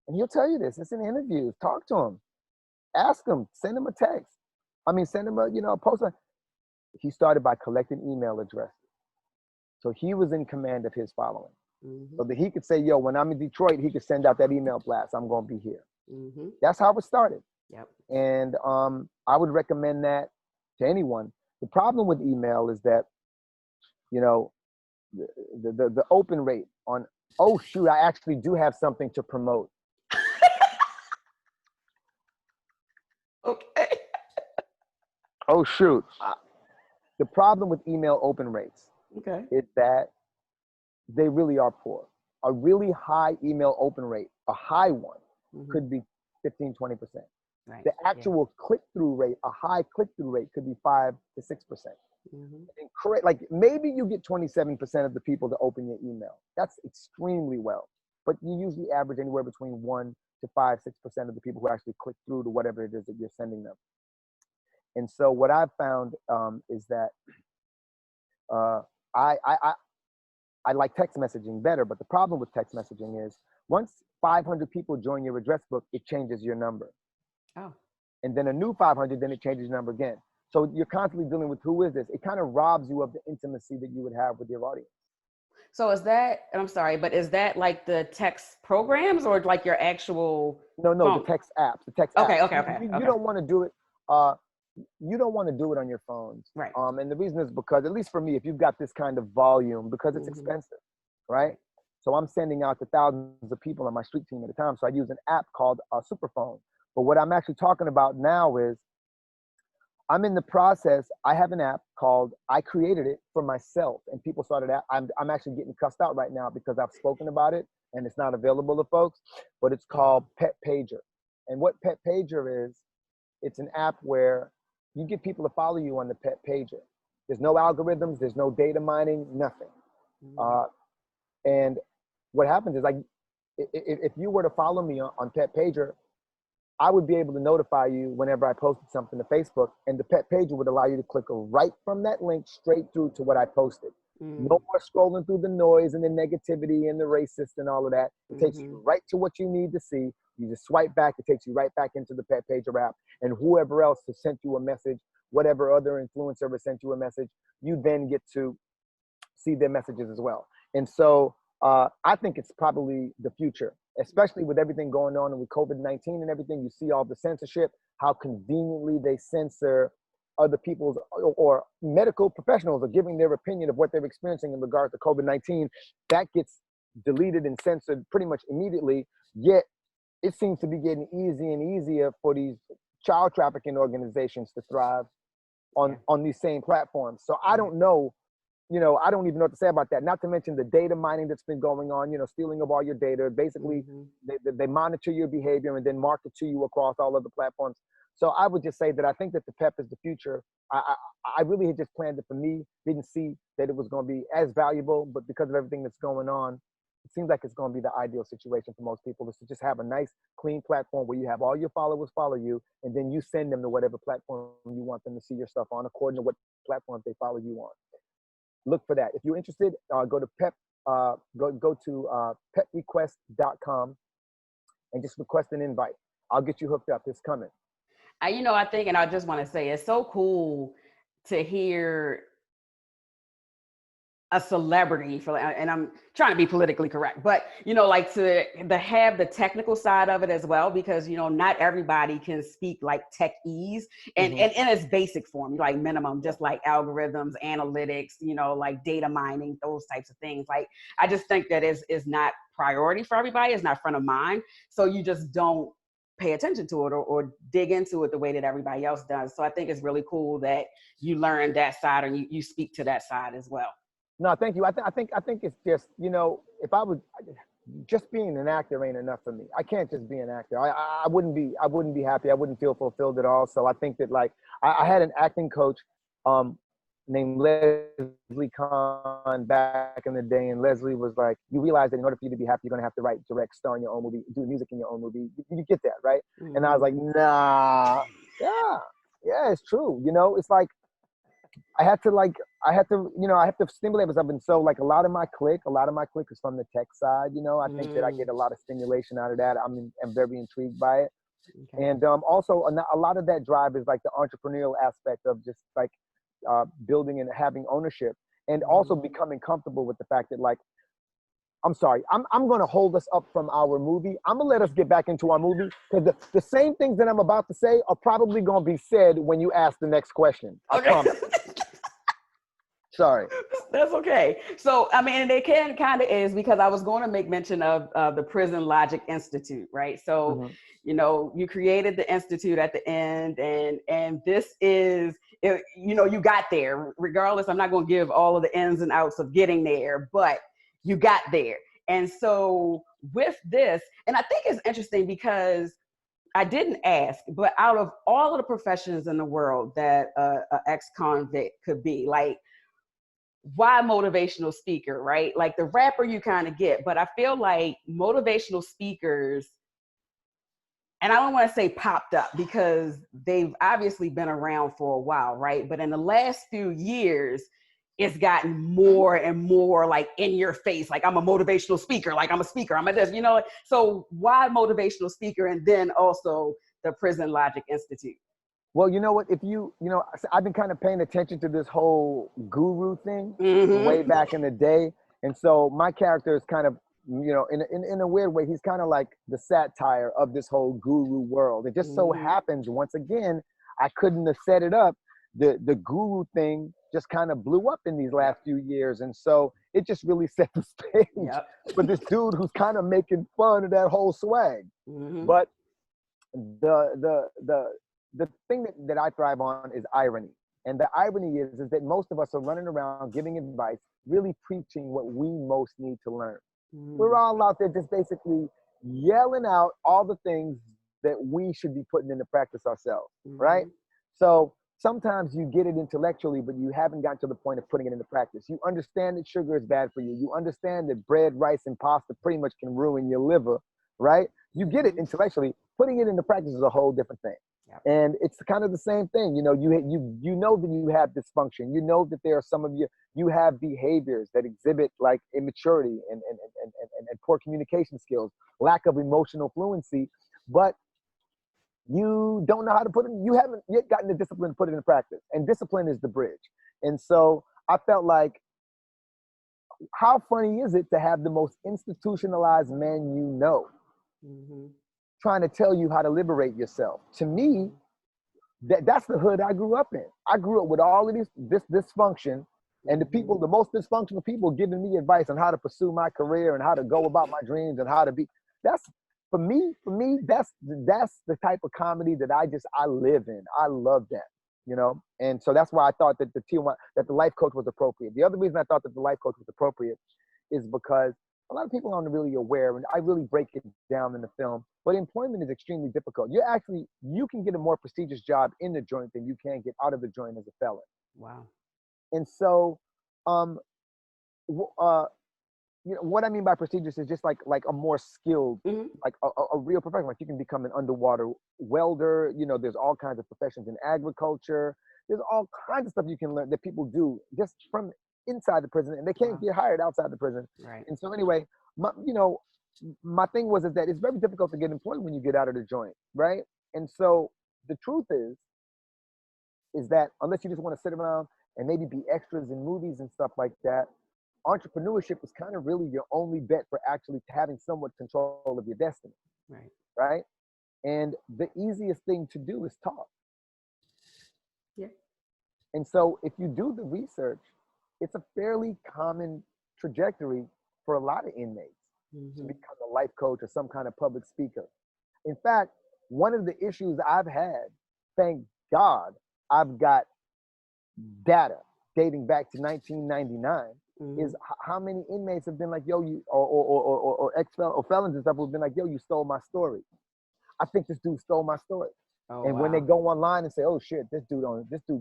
and he'll tell you this, it's in interviews. Talk to him, ask him, send him a text. Send him a post. He started by collecting email addresses. So he was in command of his following. So that he could say, yo, when I'm in Detroit, he could send out that email blast, I'm gonna be here. That's how it started. Yep. And I would recommend that to anyone. The problem with email is that, the open rate on, oh shoot, I actually do have something to promote. Okay. Oh shoot. The problem with email open rates is that they really are poor. A really high email open rate, a high one, could be 15, 20%. Right. The actual click-through rate, a high click-through rate, could be 5 to 6%. Correct. Like, maybe you get 27% of the people to open your email. That's extremely well. But you usually average anywhere between 1 to 5, 6% of the people who actually click through to whatever it is that you're sending them. And so what I've found is that I like text messaging better, but the problem with text messaging is once 500 people join your address book, it changes your number. Oh. And then a new 500, then it changes your number again. So you're constantly dealing with, who is this? It kind of robs you of the intimacy that you would have with your audience. So is that, I'm sorry, but is that like the text programs or like your actual No, the text apps, Okay. You don't want to do it. you don't want to do it on your phones. Right. And the reason is because, at least for me, if you've got this kind of volume, because it's Mm-hmm. expensive, right? So I'm sending out to thousands of people on my street team at a time. So I use an app called Superphone. But what I'm actually talking about now is I'm in the process. I have an app called, I created it for myself, and people started out. I'm actually getting cussed out right now because I've spoken about it and it's not available to folks, but it's called Pet Pager. And what Pet Pager is, it's an app where you get people to follow you on the Pet Pager. There's no algorithms, there's no data mining, nothing. Mm-hmm. And what happens is, like, if you were to follow me on Pet Pager, I would be able to notify you whenever I posted something to Facebook, and the Pet Pager would allow you to click right from that link straight through to what I posted. Mm-hmm. No more scrolling through the noise and the negativity and the racist and all of that. It takes you right to what you need to see. You just swipe back, it takes you right back into the Pet Pager app, and whoever else has sent you a message, whatever other influencer has sent you a message, you then get to see their messages as well. And so I think it's probably the future, especially with everything going on and with COVID-19 and everything. You see all the censorship, how conveniently they censor other people's, or medical professionals are giving their opinion of what they're experiencing in regards to COVID-19. That gets deleted and censored pretty much immediately. Yet it seems to be getting easier and easier for these child trafficking organizations to thrive on these same platforms. So I don't know. I don't even know what to say about that. Not to mention the data mining that's been going on, stealing of all your data. Basically, they monitor your behavior and then market to you across all of the platforms. So I would just say that I think that the PEP is the future. I really had just planned it for me, didn't see that it was going to be as valuable, but because of everything that's going on, it seems like it's going to be the ideal situation for most people, is to just have a nice, clean platform where you have all your followers follow you, and then you send them to whatever platform you want them to see your stuff on, according to what platform they follow you on. Look for that. If you're interested, go to petrequest.com and just request an invite. I'll get you hooked up. It's coming. I think, and I just want to say, it's so cool to hear a celebrity, and I'm trying to be politically correct, but like to have the technical side of it as well, because not everybody can speak like techies and in its basic form, like minimum, just like algorithms, analytics, like data mining, those types of things. Like, I just think that is not priority for everybody. It's not front of mind. So you just don't pay attention to it or dig into it the way that everybody else does. So I think it's really cool that you learn that side, and you speak to that side as well. No, thank you. I think it's just, if I would, just being an actor ain't enough for me. I can't just be an actor. I wouldn't be happy. I wouldn't feel fulfilled at all. So I think that, like, I had an acting coach named Leslie Kahn back in the day, and Leslie was like, you realize that in order for you to be happy, you're gonna have to write, direct, star in your own movie, do music in your own movie. You get that, right? And I was like, nah, yeah, it's true. It's like, I have to stimulate myself. And so, like, a lot of my clique is from the tech side. I think that I get a lot of stimulation out of that. I'm very intrigued by it. Okay. And also a lot of that drive is like the entrepreneurial aspect of just like building and having ownership, and also becoming comfortable with the fact that, like, I'm sorry, I'm going to hold us up from our movie. I'm going to let us get back into our movie, because the same things that I'm about to say are probably going to be said when you ask the next question. I promise. Sorry. That's okay. So, I mean, it kind of is, because I was going to make mention of the Prison Logic Institute, right? So, you created the Institute at the end, and this is, you got there. Regardless, I'm not going to give all of the ins and outs of getting there, but you got there. And so with this, and I think it's interesting because I didn't ask, but out of all of the professions in the world that an ex-convict could be, like, why motivational speaker, right? Like, the rapper you kind of get, but I feel like motivational speakers, and I don't want to say popped up because they've obviously been around for a while, right? But in the last few years, it's gotten more and more like in your face. Like, I'm a motivational speaker, like I'm a speaker, I'm a this, so why motivational speaker? And then also the Prison Logic Institute. Well, you know what, I've been kind of paying attention to this whole guru thing way back in the day. And so my character is kind of, in a weird way, he's kind of like the satire of this whole guru world. It just so happens, once again, I couldn't have set it up. The guru thing just kind of blew up in these last few years. And so it just really set the stage Yep. for this dude who's kind of making fun of that whole swag. Mm-hmm. But the thing that I thrive on is irony. And the irony is that most of us are running around giving advice, really preaching what we most need to learn. Mm-hmm. We're all out there just basically yelling out all the things that we should be putting into practice ourselves, right? So sometimes you get it intellectually, but you haven't gotten to the point of putting it into practice. You understand that sugar is bad for you. You understand that bread, rice, and pasta pretty much can ruin your liver, right? You get it intellectually. Putting it into practice is a whole different thing. Yep. And it's kind of the same thing. You know, you know that you have dysfunction. You know that there are some of you have behaviors that exhibit like immaturity and poor communication skills, lack of emotional fluency, but you don't know how to put it, you haven't yet gotten the discipline to put it in practice. And discipline is the bridge. And so I felt like, how funny is it to have the most institutionalized man you know trying to tell you how to liberate yourself? To me, that's the hood I grew up in. I grew up with all of this dysfunction, and the most dysfunctional people giving me advice on how to pursue my career and how to go about my dreams and how to be. That's for me, that's the type of comedy that I live in. I love that, you know? And so that's why I thought that the life coach was appropriate. The other reason I thought that the life coach was appropriate is because a lot of people aren't really aware, and I really break it down in the film, but employment is extremely difficult. You can get a more prestigious job in the joint than you can get out of the joint as a felon. Wow. And so, you know, what I mean by prestigious is just like a more skilled, like a real profession. Like you can become an underwater welder. You know, there's all kinds of professions in agriculture. There's all kinds of stuff you can learn that people do just from inside the prison, and they can't get hired outside the prison. Right. And so anyway, my thing was that it's very difficult to get employed when you get out of the joint, right? And so the truth is that unless you just want to sit around and maybe be extras in movies and stuff like that, entrepreneurship is kind of really your only bet for actually having somewhat control of your destiny. Right? And the easiest thing to do is talk. Yeah. And so if you do the research, it's a fairly common trajectory for a lot of inmates to become a life coach or some kind of public speaker. In fact, one of the issues I've had, thank God, I've got data dating back to 1999, is how many inmates have been like, yo, you or felons and stuff who've been like, yo, you stole my story. I think this dude stole my story. Oh, and wow. when they go online and say, oh shit, this dude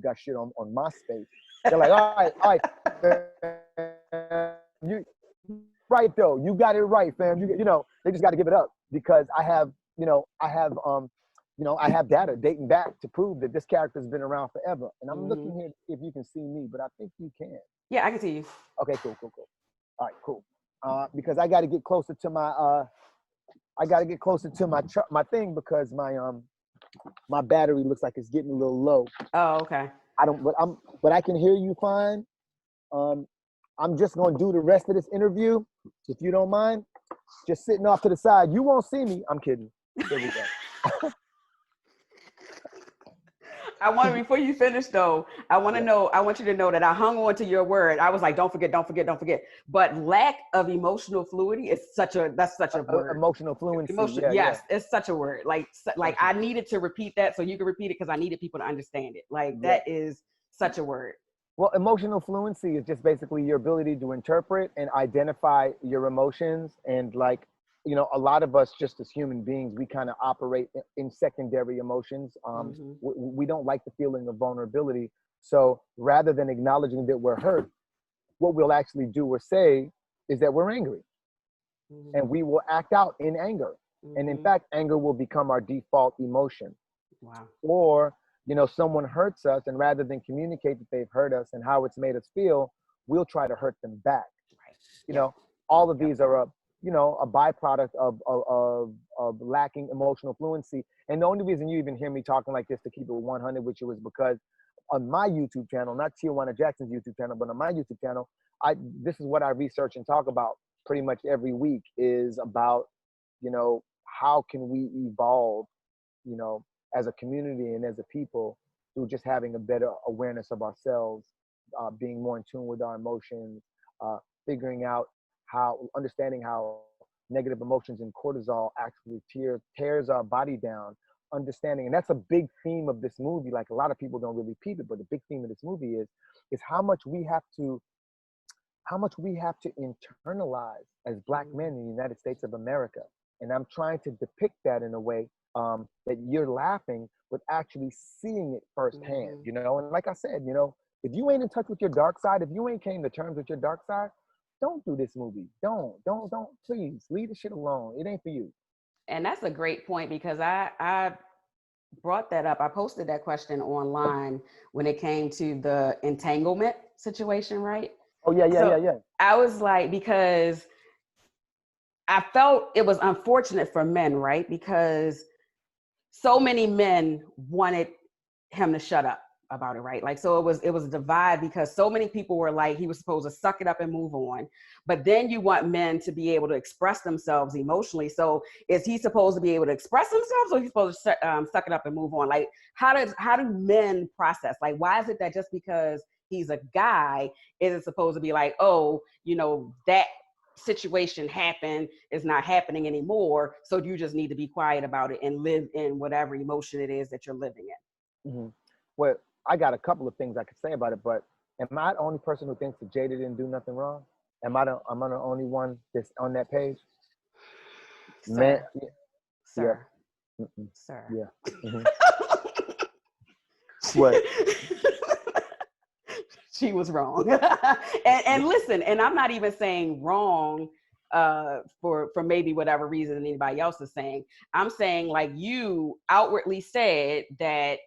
got shit on MySpace, they're like, all right, you right though, you got it right, fam. You know, they just got to give it up because I have data dating back to prove that this character's been around forever. And I'm looking here to see if you can see me, but I think you can. Yeah, I can see you. Okay, cool. All right, cool. Because I got to get closer to my thing because my battery looks like it's getting a little low. Oh, okay. But I can hear you fine. I'm just gonna do the rest of this interview, if you don't mind. Just sitting off to the side. You won't see me. I'm kidding. There we go. Before you finish though, I want you to know that I hung on to your word. I was like, don't forget. But lack of emotional fluidity is such a word. Emotional fluency. It's such a word. Like I needed to repeat that so you can repeat it because I needed people to understand it. Like that is such a word. Well, emotional fluency is just basically your ability to interpret and identify your emotions. And like, you know, a lot of us just as human beings, we kind of operate in secondary emotions. We don't like the feeling of vulnerability. So rather than acknowledging that we're hurt, what we'll actually do or say is that we're angry. And we will act out in anger. And in fact, anger will become our default emotion. Wow. Or, you know, someone hurts us, and rather than communicate that they've hurt us and how it's made us feel, we'll try to hurt them back. Right. You know, all of these are a byproduct of lacking emotional fluency. And the only reason you even hear me talking like this, to keep it 100 with you, is because on my YouTube channel, not Tijuana Jackson's YouTube channel, but on my YouTube channel, this is what I research and talk about pretty much every week, is about, you know, how can we evolve, you know, as a community and as a people through just having a better awareness of ourselves, being more in tune with our emotions, figuring out understanding how negative emotions and cortisol actually tears our body down, understanding. And that's a big theme of this movie. Like, a lot of people don't really peep it, but the big theme of this movie is how much we have to internalize as Black men in the United States of America. And I'm trying to depict that in a way that you're laughing, but actually seeing it firsthand, you know? And like I said, you know, if you ain't in touch with your dark side, if you ain't came to terms with your dark side, don't do this movie. Don't, please leave the shit alone. It ain't for you. And that's a great point, because I brought that up. I posted that question online when it came to the entanglement situation, right? Oh, yeah. I was like, because I felt it was unfortunate for men, right? Because so many men wanted him to shut up about it, right? Like, so it was a divide, because so many people were like, he was supposed to suck it up and move on. But then you want men to be able to express themselves emotionally. So is he supposed to be able to express themselves, or is he supposed to suck it up and move on? Like, how do men process? Like, why is it that just because he's a guy, is it supposed to be like, oh, you know, that situation happened, is not happening anymore, so you just need to be quiet about it and live in whatever emotion it is that you're living in? Mm-hmm. Well, I got a couple of things I could say about it, but am I the only person who thinks that Jada didn't do nothing wrong? Am I the only one that's on that page? Sir. Man, Sir. Yeah. Sir. Yeah. Mm-hmm. What? She was wrong. and listen, and I'm not even saying wrong for maybe whatever reason anybody else is saying. I'm saying, like, you outwardly said that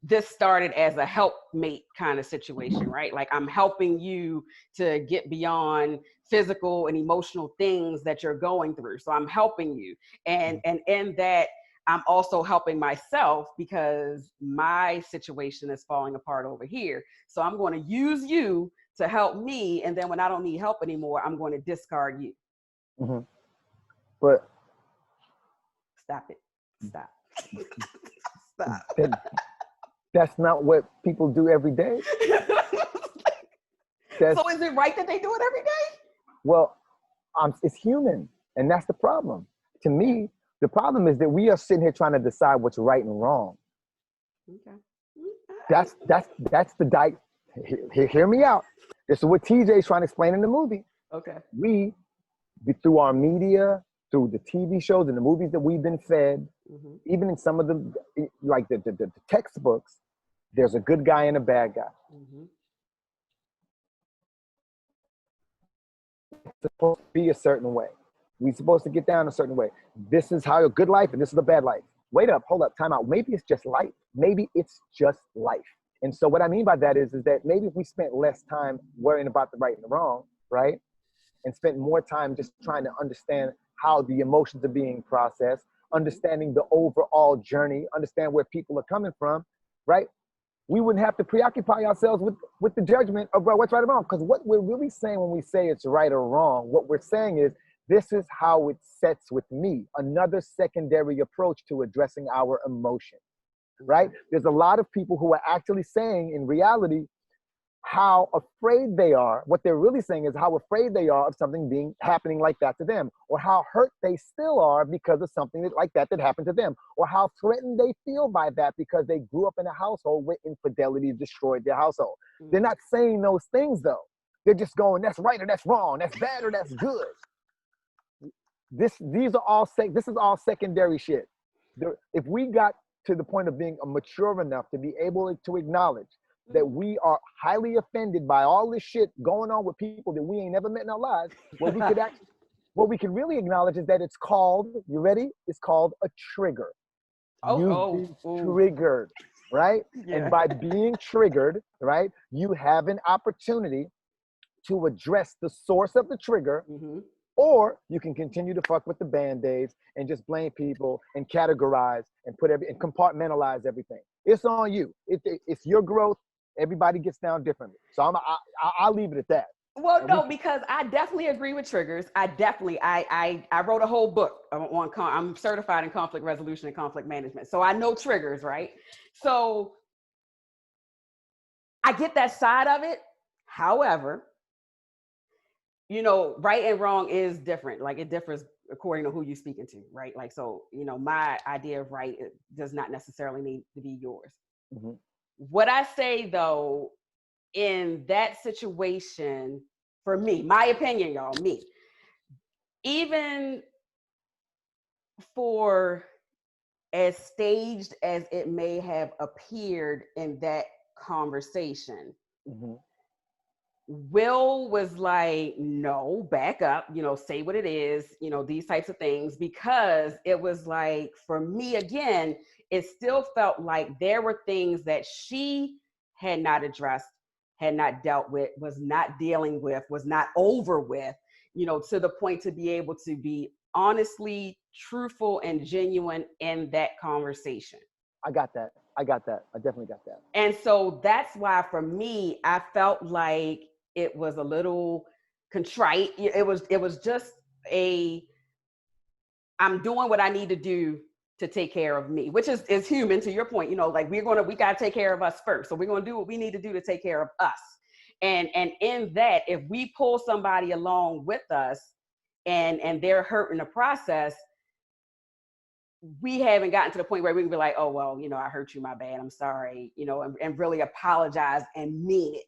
this started as a helpmate kind of situation, right? Like, I'm helping you to get beyond physical and emotional things that you're going through. So I'm helping you. And in that, I'm also helping myself, because my situation is falling apart over here. So I'm going to use you to help me. And then when I don't need help anymore, I'm going to discard you. Mm-hmm. But stop it. Stop. Stop. That's not what people do every day. So is it right that they do it every day? Well, it's human, and that's the problem. To me, the problem is that we are sitting here trying to decide what's right and wrong. Okay. That's the hear me out. This is what TJ is trying to explain in the movie. Okay. We, through our media, through the TV shows and the movies that we've been fed, even in some of the, like the textbooks, there's a good guy and a bad guy. It's supposed to be a certain way. We're supposed to get down a certain way. This is how a good life and this is a bad life. Wait up, hold up, time out. Maybe it's just life. Maybe it's just life. And so what I mean by that is that maybe if we spent less time worrying about the right and the wrong, right? And spent more time just trying to understand how the emotions are being processed, understanding the overall journey, understand where people are coming from, right? We wouldn't have to preoccupy ourselves with the judgment of what's right or wrong. Because what we're really saying when we say it's right or wrong, what we're saying is, this is how it sets with me, another secondary approach to addressing our emotion, right? There's a lot of people who are actually saying in reality how afraid they are. What they're really saying is how afraid they are of something happening like that to them, or how hurt they still are because of something like that happened to them, or how threatened they feel by that because they grew up in a household where infidelity destroyed their household. They're not saying those things though. They're just going, that's right or that's wrong, that's bad or that's good. This is all secondary shit. If we got to the point of being mature enough to be able to acknowledge that we are highly offended by all this shit going on with people that we ain't never met in our lives, what we can really acknowledge is that it's called, you ready? It's called a trigger. You've been triggered, right? Yeah. And by being triggered, right, you have an opportunity to address the source of the trigger. Or you can continue to fuck with the Band-Aids and just blame people and categorize and and compartmentalize everything. It's on you. It's your growth. Everybody gets down differently. So I'll leave it at that. Well, no, because I definitely agree with triggers. I wrote a whole book on I'm certified in conflict resolution and conflict management. So I know triggers, right? So I get that side of it. However, you know, right and wrong is different. Like it differs according to who you're speaking to, right? Like, so, you know, my idea of right does not necessarily need to be yours. Mm-hmm. What I say though, in that situation, for me, my opinion, y'all, me, even for as staged as it may have appeared in that conversation, mm-hmm. Will was like, no, back up, you know, say what it is, you know, these types of things, because it was like, for me, again, it still felt like there were things that she had not addressed, had not dealt with, was not dealing with, was not over with, you know, to the point to be able to be honestly truthful and genuine in that conversation. I got that. I definitely got that. And so that's why for me, I felt like it was a little contrite. It was just I'm doing what I need to do to take care of me, which is human, to your point, you know, like we got to take care of us first. So we're going to do what we need to do to take care of us. And in that, if we pull somebody along with us and they're hurt in the process, we haven't gotten to the point where we can be like, oh, well, you know, I hurt you, my bad, I'm sorry, you know, and really apologize and mean it,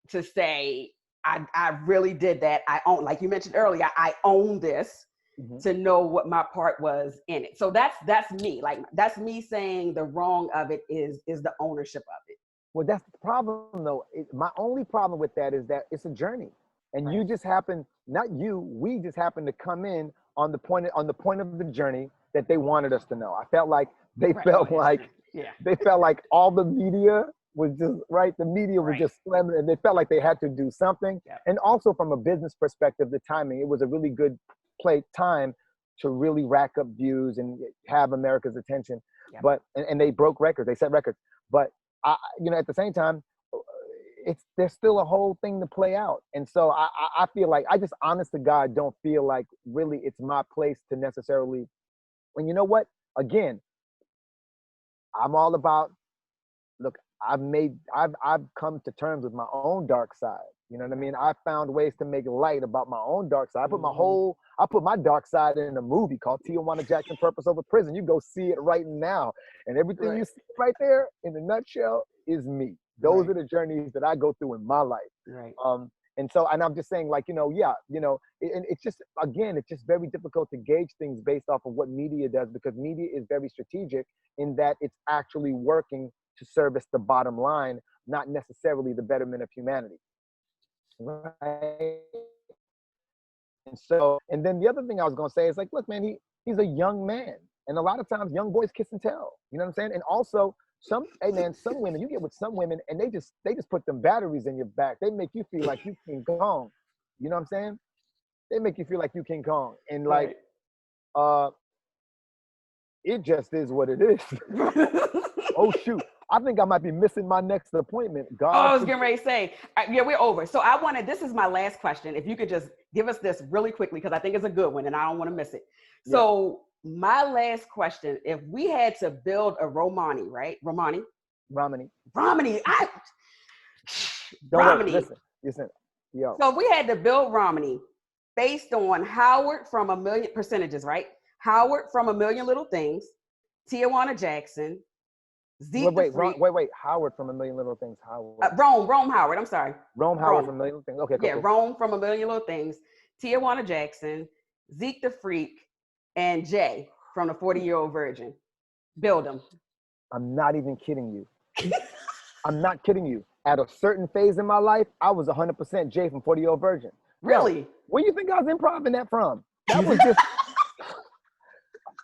to say, I really did that. I own, like you mentioned earlier, I own this, mm-hmm. to know what my part was in it. So that's me. Like, that's me saying the wrong of it is the ownership of it. Well, that's the problem though. My only problem with that is that it's a journey. And right. You just happen, not you, we just happen to come in on the point of the journey that they wanted us to know. I felt like they felt like they felt like all the media was just right. The media was just slamming, and they felt like they had to do something. Yep. And also from a business perspective, the timing, it was a really good time to really rack up views and have America's attention. Yep. But and they broke records, they set records. But you know, at the same time, there's still a whole thing to play out. And so I feel like, I just honest to God don't feel like really it's my place to necessarily. And you know what? Again, I'm all about, look, I've come to terms with my own dark side. You know what I mean? I found ways to make light about my own dark side. I put my dark side in a movie called Tijuana Jackson Purpose Over Prison. You go see it right now. And everything you see right there in a nutshell is me. Those are the journeys that I go through in my life. Right. And so, and I'm just saying, like, you know, it's just, again, it's just very difficult to gauge things based off of what media does, because media is very strategic in that it's actually working to service the bottom line, not necessarily the betterment of humanity. Right. And so, and then the other thing I was going to say is, like, look, man, he's a young man. And a lot of times young boys kiss and tell, you know what I'm saying? And also, some women, you get with some women and they just put them batteries in your back. They make you feel like you King Kong. You know what I'm saying? They make you feel like you King Kong. And like, it just is what it is. Oh, shoot. I think I might be missing my next appointment. God. Oh, I was getting ready to say, yeah, we're over. So this is my last question. If you could just give us this really quickly, because I think it's a good one and I don't want to miss it. So my last question, if we had to build a Romani, right? Romani. Romani. Listen. Yo. So if we had to build Romani based on Howard from A Million Percentages, right? Howard from A Million Little Things, Tijuana Jackson, Zeke wait. Howard from A Million Little Things. Howard. Rome Howard. I'm sorry. Rome Howard from A Million Little Things. Okay. Cool. Rome from A Million Little Things, Tijuana Jackson, Zeke the Freak, and Jay from the 40-Year-Old Virgin. Build them. I'm not even kidding you. I'm not kidding you. At a certain phase in my life, I was 100% Jay from 40-Year-Old Virgin. Really? Yo, where do you think I was improvising that from? That was just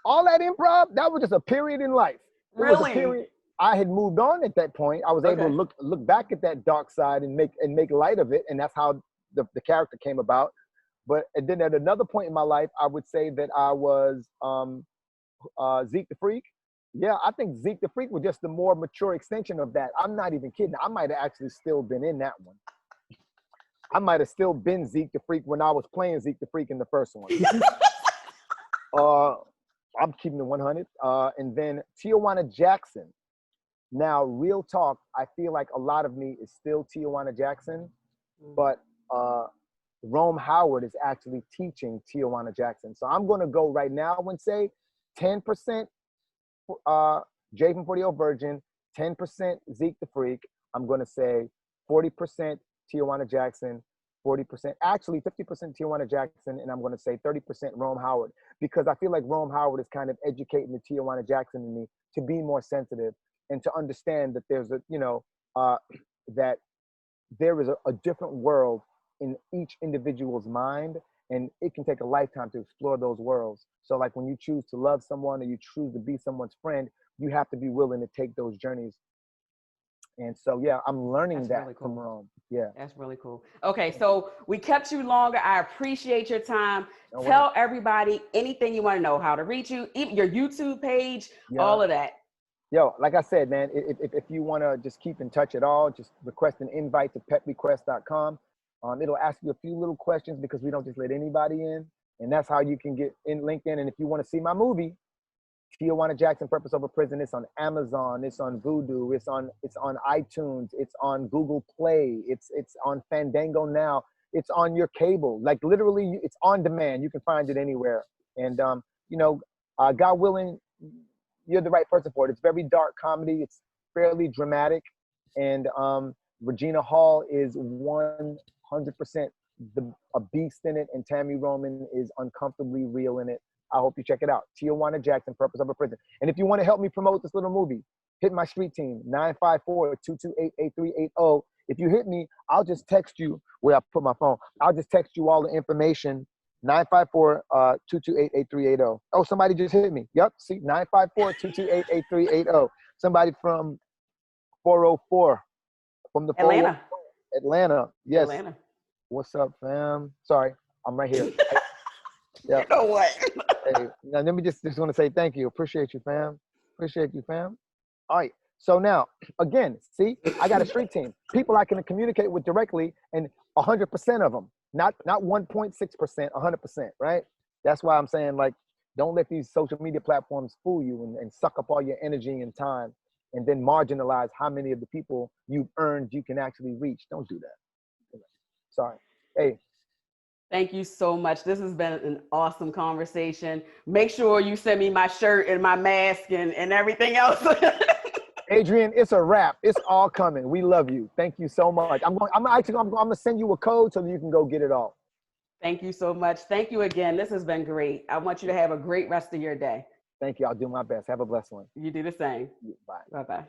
all that improv. That was just a period in life. Really? I had moved on at that point. I was able to look back at that dark side and make light of it, and that's how the character came about. But and then at another point in my life, I would say that I was Zeke the Freak. Yeah, I think Zeke the Freak was just the more mature extension of that. I'm not even kidding. I might have actually still been in that one. I might have still been Zeke the Freak when I was playing Zeke the Freak in the first one. I'm keeping it 100. And then Tijuana Jackson. Now, real talk, I feel like a lot of me is still Tijuana Jackson, but Rome Howard is actually teaching Tijuana Jackson. So I'm going to go right now and say 10% Javen 40 Virgin, 10% Zeke the Freak. I'm going to say 40% Tijuana Jackson, 40%, actually 50% Tijuana Jackson, and I'm going to say 30% Rome Howard, because I feel like Rome Howard is kind of educating the Tijuana Jackson in me to be more sensitive and to understand that there's a, that there is a different world in each individual's mind, and it can take a lifetime to explore those worlds. So like when you choose to love someone or you choose to be someone's friend, you have to be willing to take those journeys. And so, yeah, I'm learning That's that really cool. from Rome. Yeah. That's really cool. Okay, so we kept you longer. I appreciate your time. No Tell everybody anything you want to know, how to reach you, even your YouTube page, all of that. Yo, like I said, man, if you want to just keep in touch at all, just request an invite to petrequest.com. It'll ask you a few little questions because we don't just let anybody in. And that's how you can get in LinkedIn. And if you want to see my movie, Tijuana Jackson, Purpose Over Prison, it's on Amazon, it's on Vudu, it's on iTunes, it's on Google Play, it's on Fandango now, it's on your cable. Like literally, it's on demand. You can find it anywhere. And God willing, you're the right person for it. It's very dark comedy. It's fairly dramatic, and Regina Hall is 100% a beast in it, and Tammy Roman is uncomfortably real in it. I hope you check it out. Tijuana Jackson, Purpose Over Prison. And if you want to help me promote this little movie, hit my street team, 954-228-8380. If you hit me, I'll just text you where I put my phone. I'll just text you all the information, 954-228-8380. Oh, somebody just hit me. Yep, see, 954-228-8380. Somebody from 404, from the Atlanta. Atlanta, yes. Atlanta. What's up, fam? Sorry, I'm right here. Yeah. You know what? Hey, now let me just want to say thank you. Appreciate you, fam. Appreciate you, fam. All right. So now, again, see, I got a street team. People I can communicate with directly, and 100% of them, not 1.6%, 100%, right? That's why I'm saying, like, don't let these social media platforms fool you and suck up all your energy and time, and then marginalize how many of the people you've earned you can actually reach. Don't do that. Sorry. Hey. Thank you so much. This has been an awesome conversation. Make sure you send me my shirt and my mask and everything else. Adrian, it's a wrap. It's all coming. We love you. Thank you so much. I'm gonna send you a code so that you can go get it all. Thank you so much. Thank you again. This has been great. I want you to have a great rest of your day. Thank you. I'll do my best. Have a blessed one. You do the same. Bye. Bye-bye.